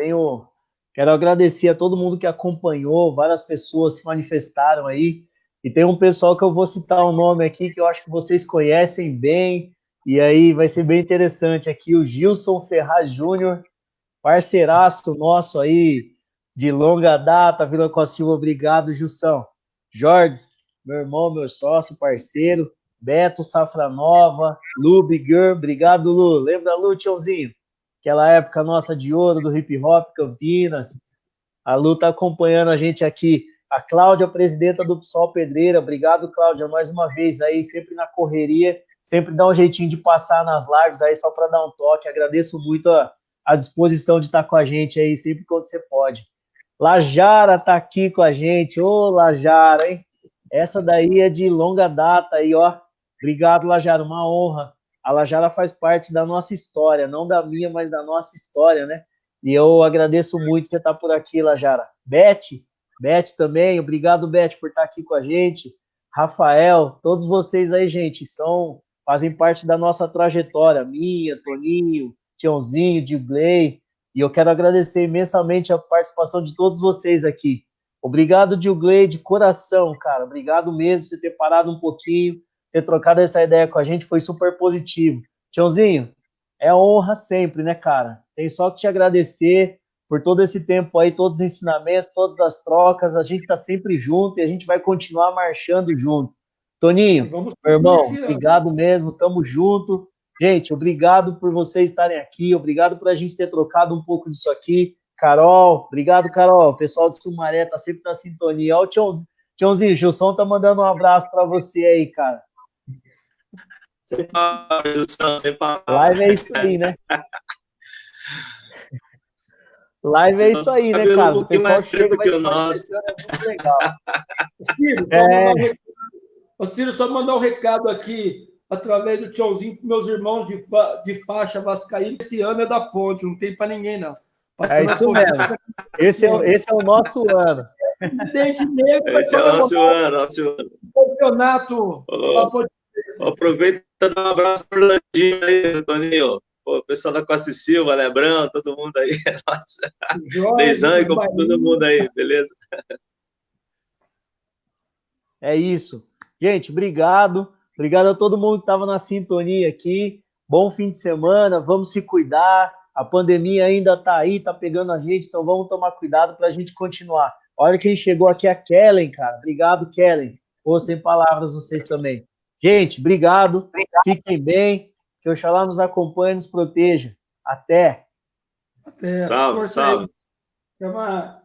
quero agradecer a todo mundo que acompanhou, várias pessoas se manifestaram aí, e tem um pessoal que eu vou citar o nome aqui, que eu acho que vocês conhecem bem, e aí vai ser bem interessante aqui, o Gilson Ferraz Júnior, parceiraço nosso aí, de longa data, Vila Costa Silva, obrigado, Gilson. Jorge, meu irmão, meu sócio, parceiro, Beto Safranova, Lu Bigger, obrigado, Lu. Lembra, Lu, tiozinho? Aquela época nossa de ouro do hip hop, Campinas. A Lu tá acompanhando a gente aqui. A Cláudia, presidenta do PSOL Pedreira. Obrigado, Cláudia, mais uma vez aí, sempre na correria, sempre dá um jeitinho de passar nas lives aí só para dar um toque. Agradeço muito a disposição de estar com a gente aí, sempre quando você pode. Lajara tá aqui com a gente. Ô, Lajara, hein? Essa daí é de longa data aí, ó. Obrigado, Lajara, uma honra. A Lajara faz parte da nossa história, não da minha, mas da nossa história, né? E eu agradeço muito você estar por aqui, Lajara. Beth também, obrigado, Beth, por estar aqui com a gente. Rafael, todos vocês aí, gente, fazem parte da nossa trajetória, minha, Toninho, Tiãozinho, Digley, e eu quero agradecer imensamente a participação de todos vocês aqui. Obrigado, Digley, de coração, cara. Obrigado mesmo por você ter parado um pouquinho, ter trocado essa ideia com a gente, foi super positivo. Tiãozinho, é honra sempre, né, cara? Tem só que te agradecer por todo esse tempo aí, todos os ensinamentos, todas as trocas, a gente tá sempre junto e a gente vai continuar marchando junto. Toninho, meu irmão, obrigado mesmo, tamo junto. Gente, obrigado por vocês estarem aqui, obrigado por a gente ter trocado um pouco disso aqui. Carol, obrigado, Carol. O pessoal de Sumaré tá sempre na sintonia. Ó, o Tiãozinho, o Gilson tá mandando um abraço para você aí, cara. Sem palavras, Gilson, sem palavras. Live é isso aí, né? Live é isso aí, né, cara? O pessoal chega, vai se manifestando, é muito legal. Ciro, só mandar um recado aqui, através do Tiãozinho, para meus irmãos de faixa vascaína. Esse ano é da Ponte, não tem para ninguém, não. É isso mesmo. Esse é o nosso ano. Presidente negro esse é o nosso ano. Campeonato. Aproveita e dá um abraço para o Landinho aí, Toninho. Pô, o pessoal da Costa e Silva, Lebrão, todo mundo aí. Leizão e todo mundo aí, beleza? É isso. Gente, obrigado. Obrigado a todo mundo que estava na sintonia aqui. Bom fim de semana, vamos se cuidar. A pandemia ainda está aí, está pegando a gente, então vamos tomar cuidado para a gente continuar. Olha quem chegou aqui, a Kellen, cara. Obrigado, Kellen. Pô, sem palavras vocês também. Gente, obrigado. Fiquem bem. Que Oxalá nos acompanhe e nos proteja. Até. Salve, salve. Até mais.